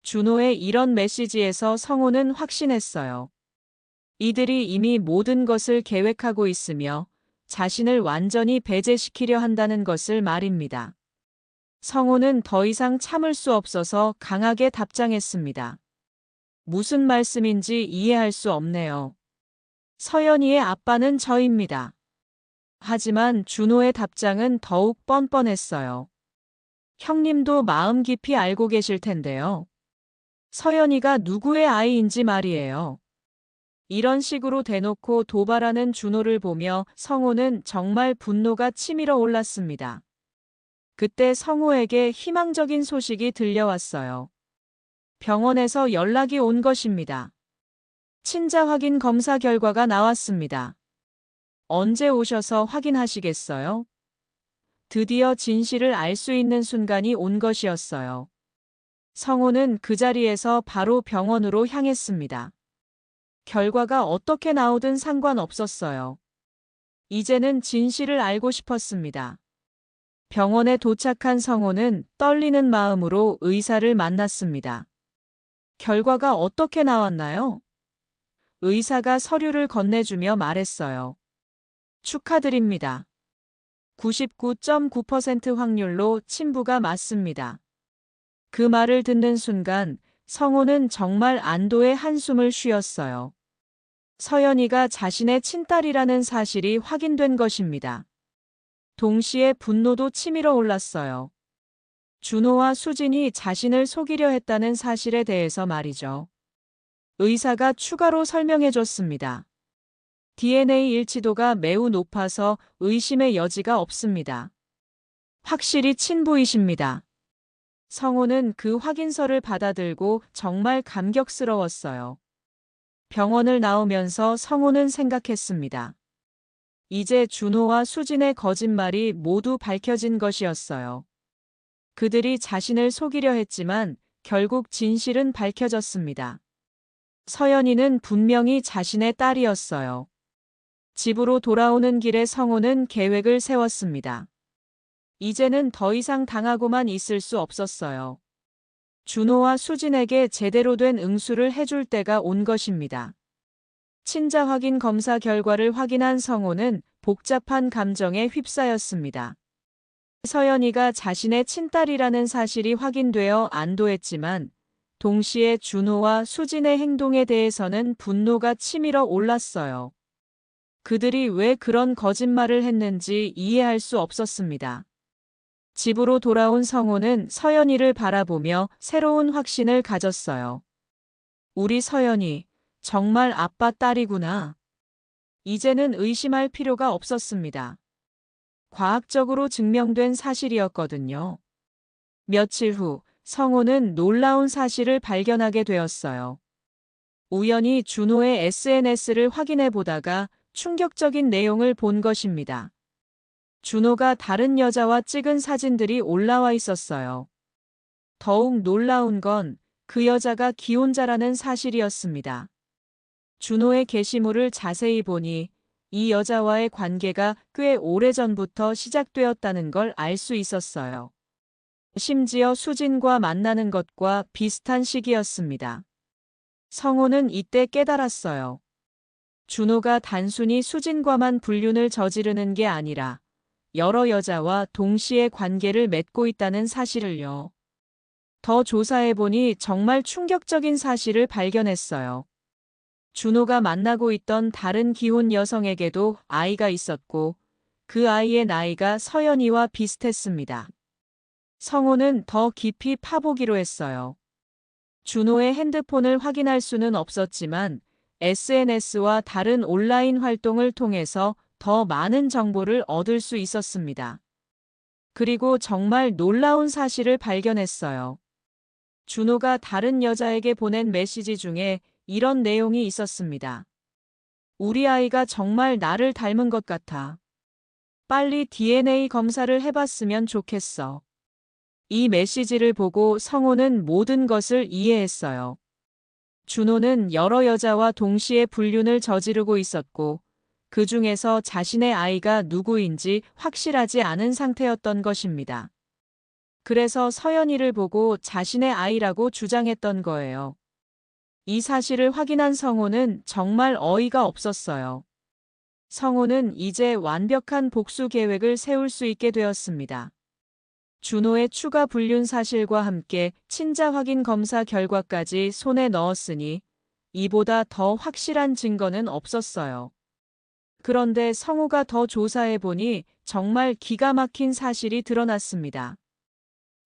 준호의 이런 메시지에서 성호는 확신했어요. 이들이 이미 모든 것을 계획하고 있으며 자신을 완전히 배제시키려 한다는 것을 말입니다. 성호는 더 이상 참을 수 없어서 강하게 답장했습니다. 무슨 말씀인지 이해할 수 없네요. 서연이의 아빠는 저입니다. 하지만 준호의 답장은 더욱 뻔뻔했어요. 형님도 마음 깊이 알고 계실 텐데요. 서연이가 누구의 아이인지 말이에요. 이런 식으로 대놓고 도발하는 준호를 보며 성호는 정말 분노가 치밀어 올랐습니다. 그때 성호에게 희망적인 소식이 들려왔어요. 병원에서 연락이 온 것입니다. 친자 확인 검사 결과가 나왔습니다. 언제 오셔서 확인하시겠어요? 드디어 진실을 알 수 있는 순간이 온 것이었어요. 성호는 그 자리에서 바로 병원으로 향했습니다. 결과가 어떻게 나오든 상관없었어요. 이제는 진실을 알고 싶었습니다. 병원에 도착한 성호는 떨리는 마음으로 의사를 만났습니다. 결과가 어떻게 나왔나요? 의사가 서류를 건네주며 말했어요. 축하드립니다. 99.9% 확률로 친부가 맞습니다. 그 말을 듣는 순간 성호는 정말 안도의 한숨을 쉬었어요. 서연이가 자신의 친딸이라는 사실이 확인된 것입니다. 동시에 분노도 치밀어 올랐어요. 준호와 수진이 자신을 속이려 했다는 사실에 대해서 말이죠. 의사가 추가로 설명해 줬습니다. DNA 일치도가 매우 높아서 의심의 여지가 없습니다. 확실히 친부이십니다. 성호는 그 확인서를 받아들고 정말 감격스러웠어요. 병원을 나오면서 성호는 생각했습니다. 이제 준호와 수진의 거짓말이 모두 밝혀진 것이었어요. 그들이 자신을 속이려 했지만 결국 진실은 밝혀졌습니다. 서연이는 분명히 자신의 딸이었어요. 집으로 돌아오는 길에 성호는 계획을 세웠습니다. 이제는 더 이상 당하고만 있을 수 없었어요. 준호와 수진에게 제대로 된 응수를 해줄 때가 온 것입니다. 친자 확인 검사 결과를 확인한 성호는 복잡한 감정에 휩싸였습니다. 서연이가 자신의 친딸이라는 사실이 확인되어 안도했지만 동시에 준호와 수진의 행동에 대해서는 분노가 치밀어 올랐어요. 그들이 왜 그런 거짓말을 했는지 이해할 수 없었습니다. 집으로 돌아온 성호는 서연이를 바라보며 새로운 확신을 가졌어요. 우리 서연이 정말 아빠 딸이구나. 이제는 의심할 필요가 없었습니다. 과학적으로 증명된 사실이었거든요. 며칠 후 성호는 놀라운 사실을 발견하게 되었어요. 우연히 준호의 SNS를 확인해 보다가 충격적인 내용을 본 것입니다. 준호가 다른 여자와 찍은 사진들이 올라와 있었어요. 더욱 놀라운 건 그 여자가 기혼자라는 사실이었습니다. 준호의 게시물을 자세히 보니 이 여자와의 관계가 꽤 오래전부터 시작되었다는 걸 알 수 있었어요. 심지어 수진과 만나는 것과 비슷한 시기였습니다. 성호는 이때 깨달았어요. 준호가 단순히 수진과만 불륜을 저지르는 게 아니라 여러 여자와 동시에 관계를 맺고 있다는 사실을요. 더 조사해보니 정말 충격적인 사실을 발견했어요. 준호가 만나고 있던 다른 기혼 여성에게도 아이가 있었고 그 아이의 나이가 서연이와 비슷했습니다. 성호는 더 깊이 파보기로 했어요. 준호의 핸드폰을 확인할 수는 없었지만 SNS와 다른 온라인 활동을 통해서 더 많은 정보를 얻을 수 있었습니다. 그리고 정말 놀라운 사실을 발견했어요. 준호가 다른 여자에게 보낸 메시지 중에 이런 내용이 있었습니다. 우리 아이가 정말 나를 닮은 것 같아. 빨리 DNA 검사를 해봤으면 좋겠어. 이 메시지를 보고 성호는 모든 것을 이해했어요. 준호는 여러 여자와 동시에 불륜을 저지르고 있었고 그 중에서 자신의 아이가 누구인지 확실하지 않은 상태였던 것입니다. 그래서 서연이를 보고 자신의 아이라고 주장했던 거예요. 이 사실을 확인한 성호는 정말 어이가 없었어요. 성호는 이제 완벽한 복수 계획을 세울 수 있게 되었습니다. 준호의 추가 불륜 사실과 함께 친자 확인 검사 결과까지 손에 넣었으니 이보다 더 확실한 증거는 없었어요. 그런데 성호가 더 조사해보니 정말 기가 막힌 사실이 드러났습니다.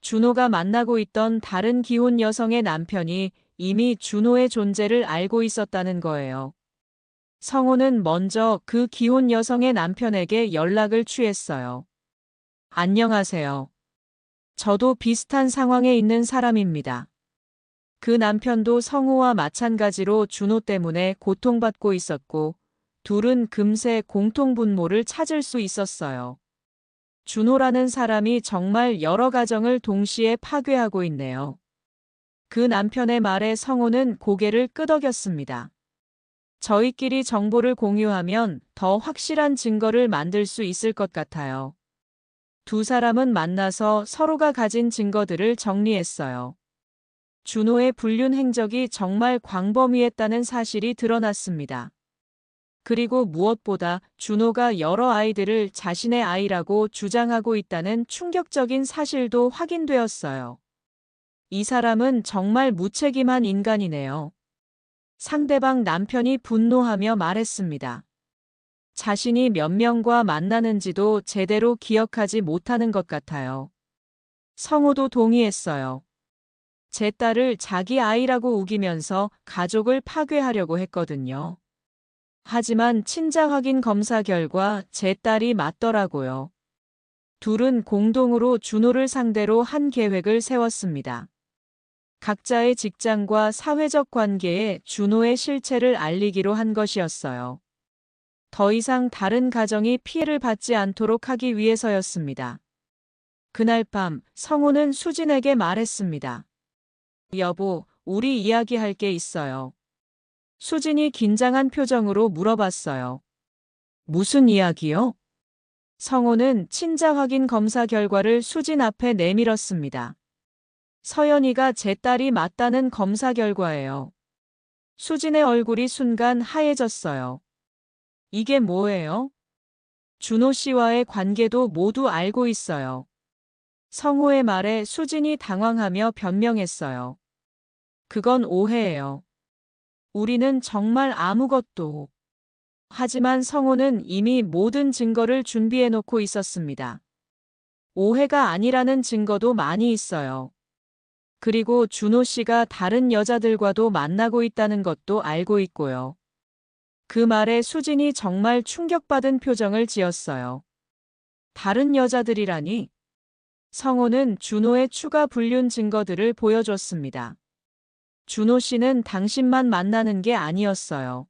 준호가 만나고 있던 다른 기혼 여성의 남편이 이미 준호의 존재를 알고 있었다는 거예요. 성호는 먼저 그 기혼 여성의 남편에게 연락을 취했어요. 안녕하세요. 저도 비슷한 상황에 있는 사람입니다. 그 남편도 성호와 마찬가지로 준호 때문에 고통받고 있었고 둘은 금세 공통분모를 찾을 수 있었어요. 준호라는 사람이 정말 여러 가정을 동시에 파괴하고 있네요. 그 남편의 말에 성호는 고개를 끄덕였습니다. 저희끼리 정보를 공유하면 더 확실한 증거를 만들 수 있을 것 같아요. 두 사람은 만나서 서로가 가진 증거들을 정리했어요. 준호의 불륜 행적이 정말 광범위했다는 사실이 드러났습니다. 그리고 무엇보다 준호가 여러 아이들을 자신의 아이라고 주장하고 있다는 충격적인 사실도 확인되었어요. 이 사람은 정말 무책임한 인간이네요. 상대방 남편이 분노하며 말했습니다. 자신이 몇 명과 만나는지도 제대로 기억하지 못하는 것 같아요. 성호도 동의했어요. 제 딸을 자기 아이라고 우기면서 가족을 파괴하려고 했거든요. 하지만 친자 확인 검사 결과 제 딸이 맞더라고요. 둘은 공동으로 준호를 상대로 한 계획을 세웠습니다. 각자의 직장과 사회적 관계에 준호의 실체를 알리기로 한 것이었어요. 더 이상 다른 가정이 피해를 받지 않도록 하기 위해서였습니다. 그날 밤 성호는 수진에게 말했습니다. 여보, 우리 이야기할 게 있어요. 수진이 긴장한 표정으로 물어봤어요. 무슨 이야기요? 성호는 친자 확인 검사 결과를 수진 앞에 내밀었습니다. 서연이가 제 딸이 맞다는 검사 결과예요. 수진의 얼굴이 순간 하얘졌어요. 이게 뭐예요? 준호 씨와의 관계도 모두 알고 있어요. 성호의 말에 수진이 당황하며 변명했어요. 그건 오해예요. 우리는 정말 아무것도. 하지만 성호는 이미 모든 증거를 준비해 놓고 있었습니다. 오해가 아니라는 증거도 많이 있어요. 그리고 준호 씨가 다른 여자들과도 만나고 있다는 것도 알고 있고요. 그 말에 수진이 정말 충격받은 표정을 지었어요. 다른 여자들이라니? 성호는 준호의 추가 불륜 증거들을 보여줬습니다. 준호 씨는 당신만 만나는 게 아니었어요.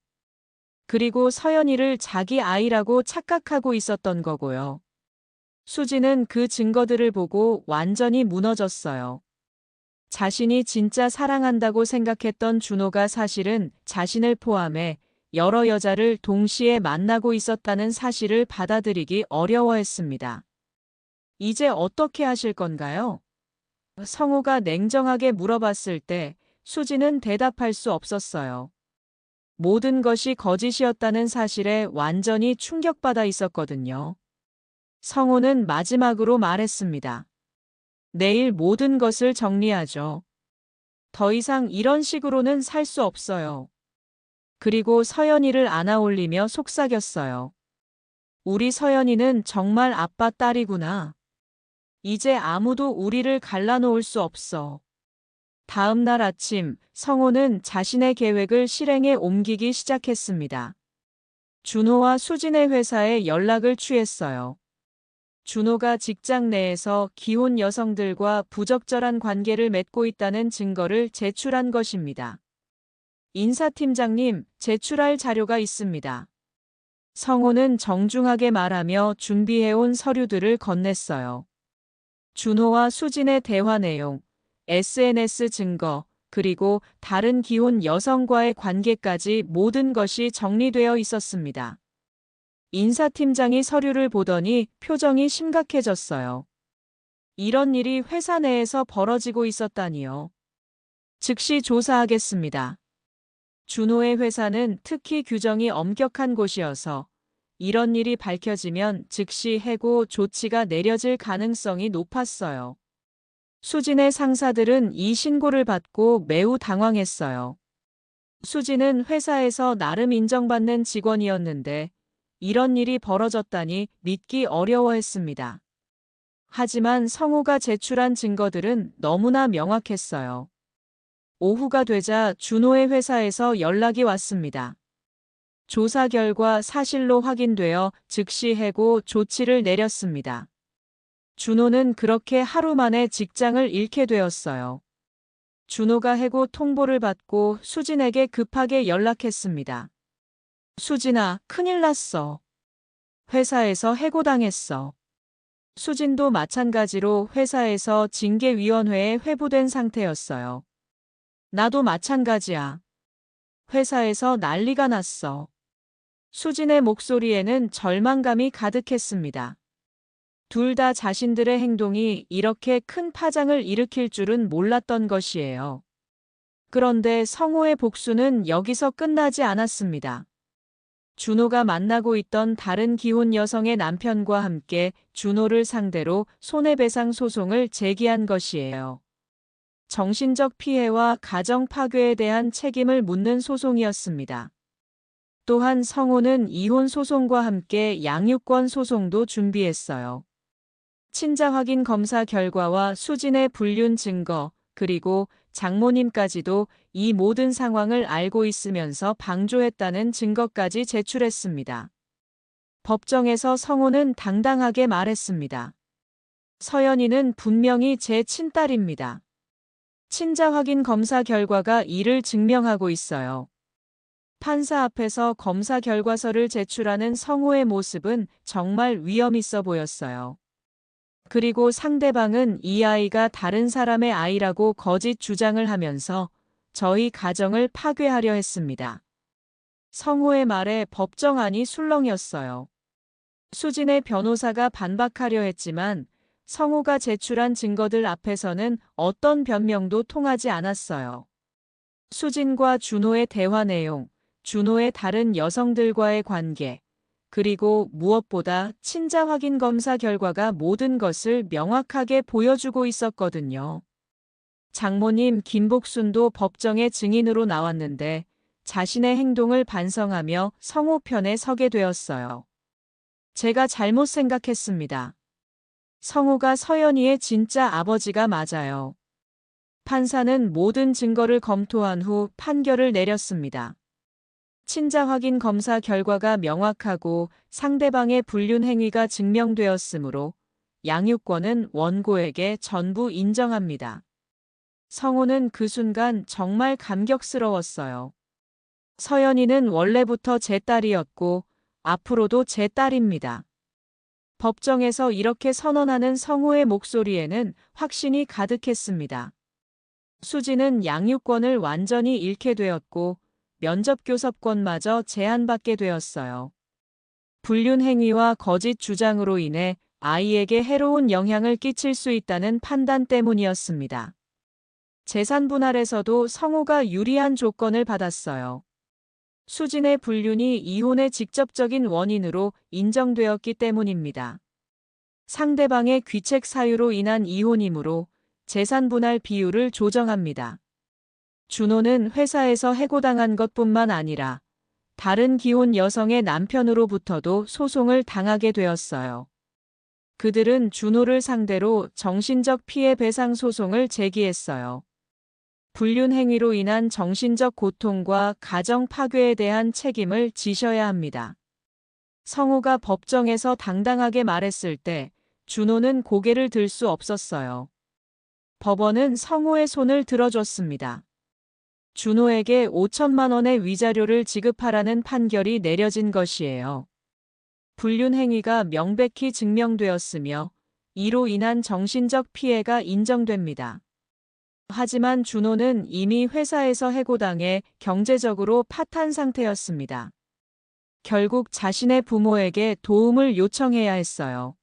그리고 서연이를 자기 아이라고 착각하고 있었던 거고요. 수진은 그 증거들을 보고 완전히 무너졌어요. 자신이 진짜 사랑한다고 생각했던 준호가 사실은 자신을 포함해 여러 여자를 동시에 만나고 있었다는 사실을 받아들이기 어려워했습니다. 이제 어떻게 하실 건가요? 성호가 냉정하게 물어봤을 때 수진은 대답할 수 없었어요. 모든 것이 거짓이었다는 사실에 완전히 충격받아 있었거든요. 성호는 마지막으로 말했습니다. 내일 모든 것을 정리하죠. 더 이상 이런 식으로는 살 수 없어요. 그리고 서연이를 안아올리며 속삭였어요. 우리 서연이는 정말 아빠 딸이구나. 이제 아무도 우리를 갈라놓을 수 없어. 다음 날 아침, 성호는 자신의 계획을 실행에 옮기기 시작했습니다. 준호와 수진의 회사에 연락을 취했어요. 준호가 직장 내에서 기혼 여성들과 부적절한 관계를 맺고 있다는 증거를 제출한 것입니다. 인사팀장님, 제출할 자료가 있습니다. 성호는 정중하게 말하며 준비해온 서류들을 건넸어요. 준호와 수진의 대화 내용, SNS 증거, 그리고 다른 기혼 여성과의 관계까지 모든 것이 정리되어 있었습니다. 인사팀장이 서류를 보더니 표정이 심각해졌어요. 이런 일이 회사 내에서 벌어지고 있었다니요. 즉시 조사하겠습니다. 준호의 회사는 특히 규정이 엄격한 곳이어서 이런 일이 밝혀지면 즉시 해고 조치가 내려질 가능성이 높았어요. 수진의 상사들은 이 신고를 받고 매우 당황했어요. 수진은 회사에서 나름 인정받는 직원이었는데 이런 일이 벌어졌다니 믿기 어려워했습니다. 하지만 성호가 제출한 증거들은 너무나 명확했어요. 오후가 되자 준호의 회사에서 연락이 왔습니다. 조사 결과 사실로 확인되어 즉시 해고 조치를 내렸습니다. 준호는 그렇게 하루 만에 직장을 잃게 되었어요. 준호가 해고 통보를 받고 수진에게 급하게 연락했습니다. 수진아, 큰일 났어. 회사에서 해고당했어. 수진도 마찬가지로 회사에서 징계위원회에 회부된 상태였어요. 나도 마찬가지야. 회사에서 난리가 났어. 수진의 목소리에는 절망감이 가득했습니다. 둘 다 자신들의 행동이 이렇게 큰 파장을 일으킬 줄은 몰랐던 것이에요. 그런데 성호의 복수는 여기서 끝나지 않았습니다. 준호가 만나고 있던 다른 기혼 여성의 남편과 함께 준호를 상대로 손해배상 소송을 제기한 것이에요. 정신적 피해와 가정 파괴에 대한 책임을 묻는 소송이었습니다. 또한 성호는 이혼 소송과 함께 양육권 소송도 준비했어요. 친자 확인 검사 결과와 수진의 불륜 증거, 그리고 장모님까지도 이 모든 상황을 알고 있으면서 방조했다는 증거까지 제출했습니다. 법정에서 성호는 당당하게 말했습니다. 서연이는 분명히 제 친딸입니다. 친자 확인 검사 결과가 이를 증명하고 있어요. 판사 앞에서 검사 결과서를 제출하는 성호의 모습은 정말 위험 있어 보였어요. 그리고 상대방은 이 아이가 다른 사람의 아이라고 거짓 주장을 하면서 저희 가정을 파괴하려 했습니다. 성호의 말에 법정안이 술렁였어요. 수진의 변호사가 반박하려 했지만 성호가 제출한 증거들 앞에서는 어떤 변명도 통하지 않았어요. 수진과 준호의 대화 내용, 준호의 다른 여성들과의 관계, 그리고 무엇보다 친자 확인 검사 결과가 모든 것을 명확하게 보여주고 있었거든요. 장모님 김복순도 법정에 증인으로 나왔는데 자신의 행동을 반성하며 성호 편에 서게 되었어요. 제가 잘못 생각했습니다. 성호가 서연이의 진짜 아버지가 맞아요. 판사는 모든 증거를 검토한 후 판결을 내렸습니다. 친자 확인 검사 결과가 명확하고 상대방의 불륜 행위가 증명되었으므로 양육권은 원고에게 전부 인정합니다. 성호는 그 순간 정말 감격스러웠어요. 서연이는 원래부터 제 딸이었고 앞으로도 제 딸입니다. 법정에서 이렇게 선언하는 성호의 목소리에는 확신이 가득했습니다. 수지는 양육권을 완전히 잃게 되었고 면접교섭권마저 제한받게 되었어요. 불륜 행위와 거짓 주장으로 인해 아이에게 해로운 영향을 끼칠 수 있다는 판단 때문이었습니다. 재산 분할에서도 성호가 유리한 조건을 받았어요. 수진의 불륜이 이혼의 직접적인 원인으로 인정되었기 때문입니다. 상대방의 귀책 사유로 인한 이혼이므로 재산 분할 비율을 조정합니다. 준호는 회사에서 해고당한 것뿐만 아니라 다른 기혼 여성의 남편으로부터도 소송을 당하게 되었어요. 그들은 준호를 상대로 정신적 피해 배상 소송을 제기했어요. 불륜 행위로 인한 정신적 고통과 가정 파괴에 대한 책임을 지셔야 합니다. 성호가 법정에서 당당하게 말했을 때 준호는 고개를 들 수 없었어요. 법원은 성호의 손을 들어줬습니다. 준호에게 5천만 원의 위자료를 지급하라는 판결이 내려진 것이에요. 불륜 행위가 명백히 증명되었으며 이로 인한 정신적 피해가 인정됩니다. 하지만 준호는 이미 회사에서 해고당해 경제적으로 파탄 상태였습니다. 결국 자신의 부모에게 도움을 요청해야 했어요.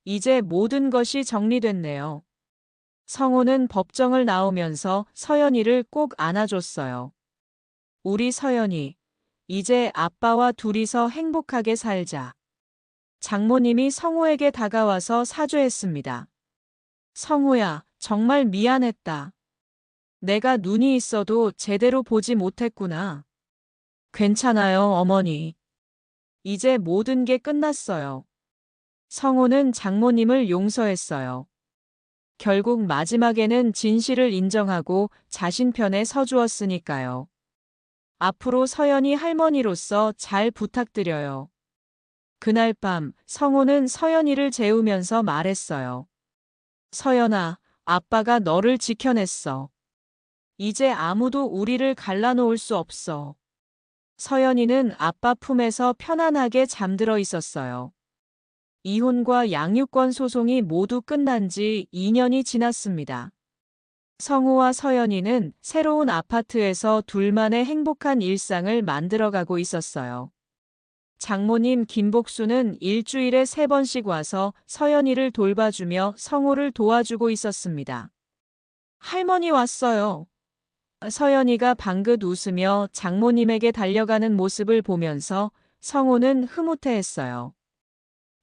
이제 모든 것이 정리됐네요. 성호는 법정을 나오면서 서연이를 꼭 안아줬어요. 우리 서연이, 이제 아빠와 둘이서 행복하게 살자. 장모님이 성호에게 다가와서 사죄했습니다. 성호야, 정말 미안했다. 내가 눈이 있어도 제대로 보지 못했구나. 괜찮아요, 어머니. 이제 모든 게 끝났어요. 성호는 장모님을 용서했어요. 결국 마지막에는 진실을 인정하고 자신 편에 서주었으니까요. 앞으로 서연이 할머니로서 잘 부탁드려요. 그날 밤 성호는 서연이를 재우면서 말했어요. 서연아, 아빠가 너를 지켜냈어. 이제 아무도 우리를 갈라놓을 수 없어. 서연이는 아빠 품에서 편안하게 잠들어 있었어요. 이혼과 양육권 소송이 모두 끝난 지 2년이 지났습니다. 성호와 서연이는 새로운 아파트에서 둘만의 행복한 일상을 만들어가고 있었어요. 장모님 김복수는 일주일에 3번씩 와서 서연이를 돌봐주며 성호를 도와주고 있었습니다. 할머니 왔어요. 서연이가 방긋 웃으며 장모님에게 달려가는 모습을 보면서 성호는 흐뭇해했어요.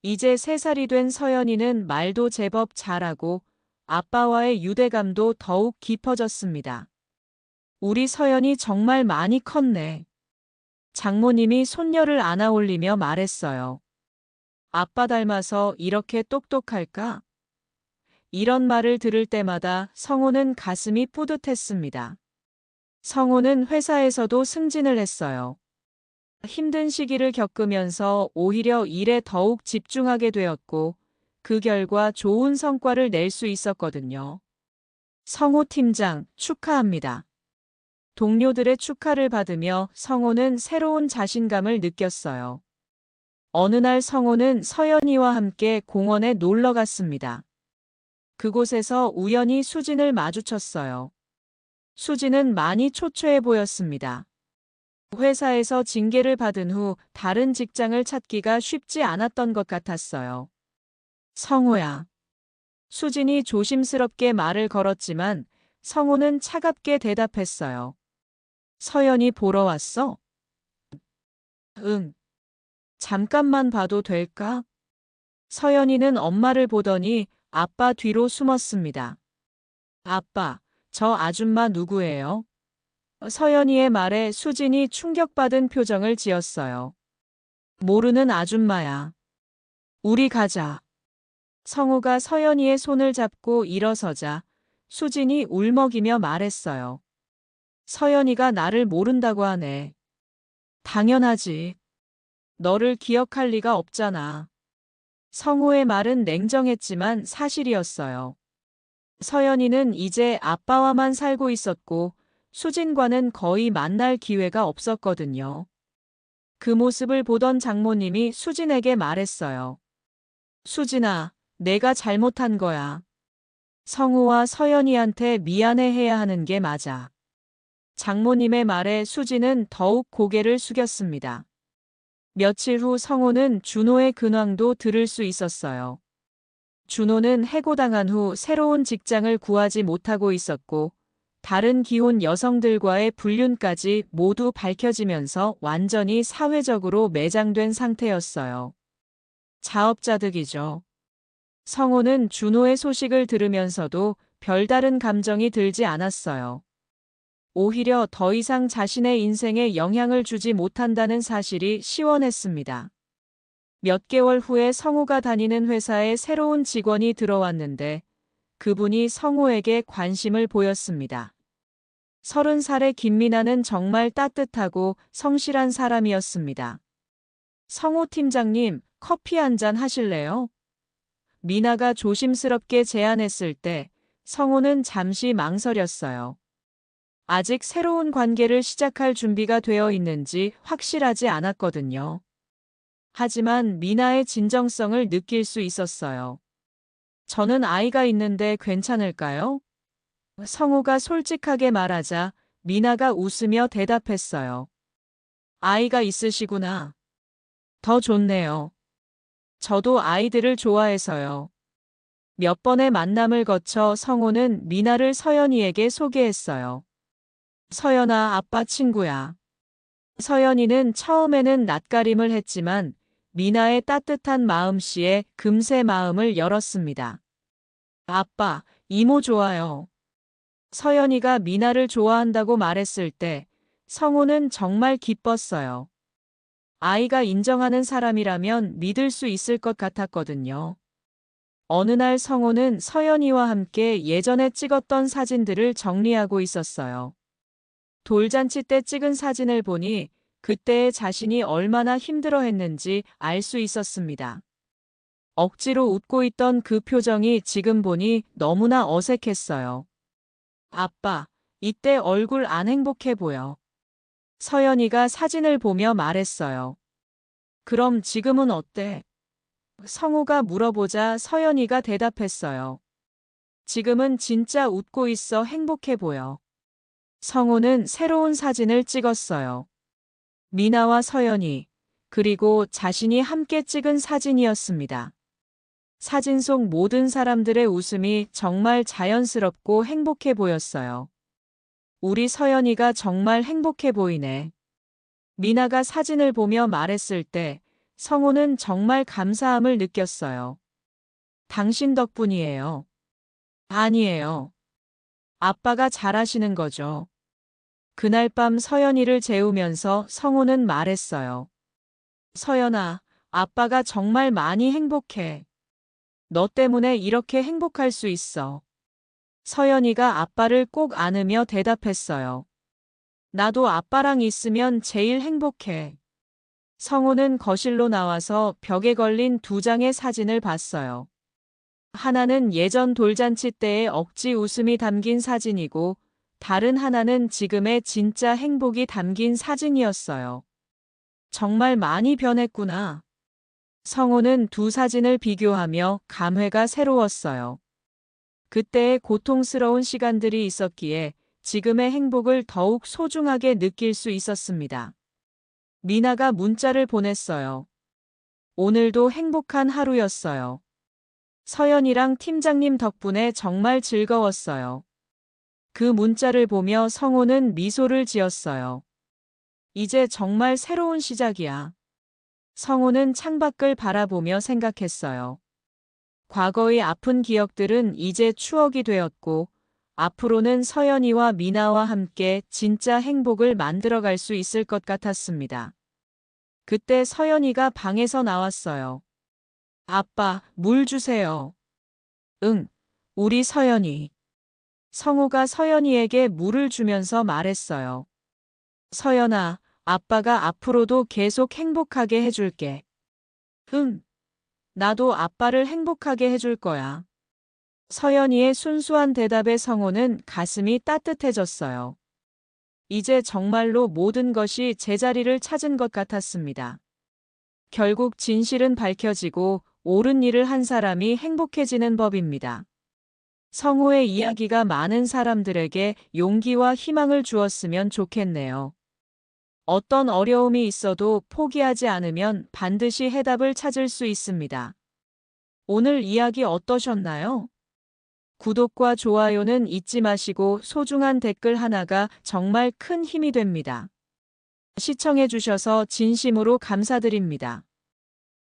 이제 3살이 된 서연이는 말도 제법 잘하고 아빠와의 유대감도 더욱 깊어졌습니다. 우리 서연이 정말 많이 컸네. 장모님이 손녀를 안아 올리며 말했어요. 아빠 닮아서 이렇게 똑똑할까? 이런 말을 들을 때마다 성호는 가슴이 뿌듯했습니다. 성호는 회사에서도 승진을 했어요. 힘든 시기를 겪으면서 오히려 일에 더욱 집중하게 되었고 그 결과 좋은 성과를 낼 수 있었거든요. 성호 팀장, 축하합니다. 동료들의 축하를 받으며 성호는 새로운 자신감을 느꼈어요. 어느 날 성호는 서연이와 함께 공원에 놀러 갔습니다. 그곳에서 우연히 수진을 마주쳤어요. 수진은 많이 초췌해 보였습니다. 회사에서 징계를 받은 후 다른 직장을 찾기가 쉽지 않았던 것 같았어요. 성호야. 수진이 조심스럽게 말을 걸었지만 성호는 차갑게 대답했어요. 서연이 보러 왔어? 응. 잠깐만 봐도 될까? 서연이는 엄마를 보더니 아빠 뒤로 숨었습니다. 아빠, 저 아줌마 누구예요? 서연이의 말에 수진이 충격받은 표정을 지었어요. 모르는 아줌마야. 우리 가자. 성우가 서연이의 손을 잡고 일어서자 수진이 울먹이며 말했어요. 서연이가 나를 모른다고 하네. 당연하지. 너를 기억할 리가 없잖아. 성우의 말은 냉정했지만 사실이었어요. 서연이는 이제 아빠와만 살고 있었고 수진과는 거의 만날 기회가 없었거든요. 그 모습을 보던 장모님이 수진에게 말했어요. 수진아, 내가 잘못한 거야. 성우와 서연이한테 미안해해야 하는 게 맞아. 장모님의 말에 수진은 더욱 고개를 숙였습니다. 며칠 후 성우는 준호의 근황도 들을 수 있었어요. 준호는 해고당한 후 새로운 직장을 구하지 못하고 있었고 다른 기혼 여성들과의 불륜까지 모두 밝혀지면서 완전히 사회적으로 매장된 상태였어요. 자업자득이죠. 성호는 준호의 소식을 들으면서도 별다른 감정이 들지 않았어요. 오히려 더 이상 자신의 인생에 영향을 주지 못한다는 사실이 시원했습니다. 몇 개월 후에 성호가 다니는 회사에 새로운 직원이 들어왔는데 그분이 성호에게 관심을 보였습니다. 30살의 김미나는 정말 따뜻하고 성실한 사람이었습니다. 성호 팀장님, 커피 한 잔 하실래요? 미나가 조심스럽게 제안했을 때 성호는 잠시 망설였어요. 아직 새로운 관계를 시작할 준비가 되어 있는지 확실하지 않았거든요. 하지만 미나의 진정성을 느낄 수 있었어요. 저는 아이가 있는데 괜찮을까요? 성우가 솔직하게 말하자 미나가 웃으며 대답했어요. 아이가 있으시구나. 더 좋네요. 저도 아이들을 좋아해서요. 몇 번의 만남을 거쳐 성우는 미나를 서연이에게 소개했어요. 서연아, 아빠 친구야. 서연이는 처음에는 낯가림을 했지만 미나의 따뜻한 마음씨에 금세 마음을 열었습니다. 아빠, 이모 좋아요. 서연이가 미나를 좋아한다고 말했을 때 성우는 정말 기뻤어요. 아이가 인정하는 사람이라면 믿을 수 있을 것 같았거든요. 어느 날 성우는 서연이와 함께 예전에 찍었던 사진들을 정리하고 있었어요. 돌잔치 때 찍은 사진을 보니 그때의 자신이 얼마나 힘들어했는지 알 수 있었습니다. 억지로 웃고 있던 그 표정이 지금 보니 너무나 어색했어요. 아빠, 이때 얼굴 안 행복해 보여. 서연이가 사진을 보며 말했어요. 그럼 지금은 어때? 성우가 물어보자 서연이가 대답했어요. 지금은 진짜 웃고 있어 행복해 보여. 성우는 새로운 사진을 찍었어요. 미나와 서연이, 그리고 자신이 함께 찍은 사진이었습니다. 사진 속 모든 사람들의 웃음이 정말 자연스럽고 행복해 보였어요. 우리 서연이가 정말 행복해 보이네. 미나가 사진을 보며 말했을 때 성우는 정말 감사함을 느꼈어요. 당신 덕분이에요. 아니에요. 아빠가 잘하시는 거죠. 그날 밤 서연이를 재우면서 성우는 말했어요. 서연아, 아빠가 정말 많이 행복해. 너 때문에 이렇게 행복할 수 있어. 서연이가 아빠를 꼭 안으며 대답했어요. 나도 아빠랑 있으면 제일 행복해. 성우는 거실로 나와서 벽에 걸린 두 장의 사진을 봤어요. 하나는 예전 돌잔치 때의 억지 웃음이 담긴 사진이고, 다른 하나는 지금의 진짜 행복이 담긴 사진이었어요. 정말 많이 변했구나. 성호는 두 사진을 비교하며 감회가 새로웠어요. 그때의 고통스러운 시간들이 있었기에 지금의 행복을 더욱 소중하게 느낄 수 있었습니다. 미나가 문자를 보냈어요. 오늘도 행복한 하루였어요. 서연이랑 팀장님 덕분에 정말 즐거웠어요. 그 문자를 보며 성호는 미소를 지었어요. 이제 정말 새로운 시작이야. 성호는 창밖을 바라보며 생각했어요. 과거의 아픈 기억들은 이제 추억이 되었고, 앞으로는 서연이와 미나와 함께 진짜 행복을 만들어갈 수 있을 것 같았습니다. 그때 서연이가 방에서 나왔어요. 아빠, 물 주세요. 응, 우리 서연이. 성호가 서연이에게 물을 주면서 말했어요. 서연아, 아빠가 앞으로도 계속 행복하게 해줄게. 응, 나도 아빠를 행복하게 해줄 거야. 서연이의 순수한 대답에 성호는 가슴이 따뜻해졌어요. 이제 정말로 모든 것이 제자리를 찾은 것 같았습니다. 결국 진실은 밝혀지고 옳은 일을 한 사람이 행복해지는 법입니다. 성호의 이야기가 많은 사람들에게 용기와 희망을 주었으면 좋겠네요. 어떤 어려움이 있어도 포기하지 않으면 반드시 해답을 찾을 수 있습니다. 오늘 이야기 어떠셨나요? 구독과 좋아요는 잊지 마시고 소중한 댓글 하나가 정말 큰 힘이 됩니다. 시청해주셔서 진심으로 감사드립니다.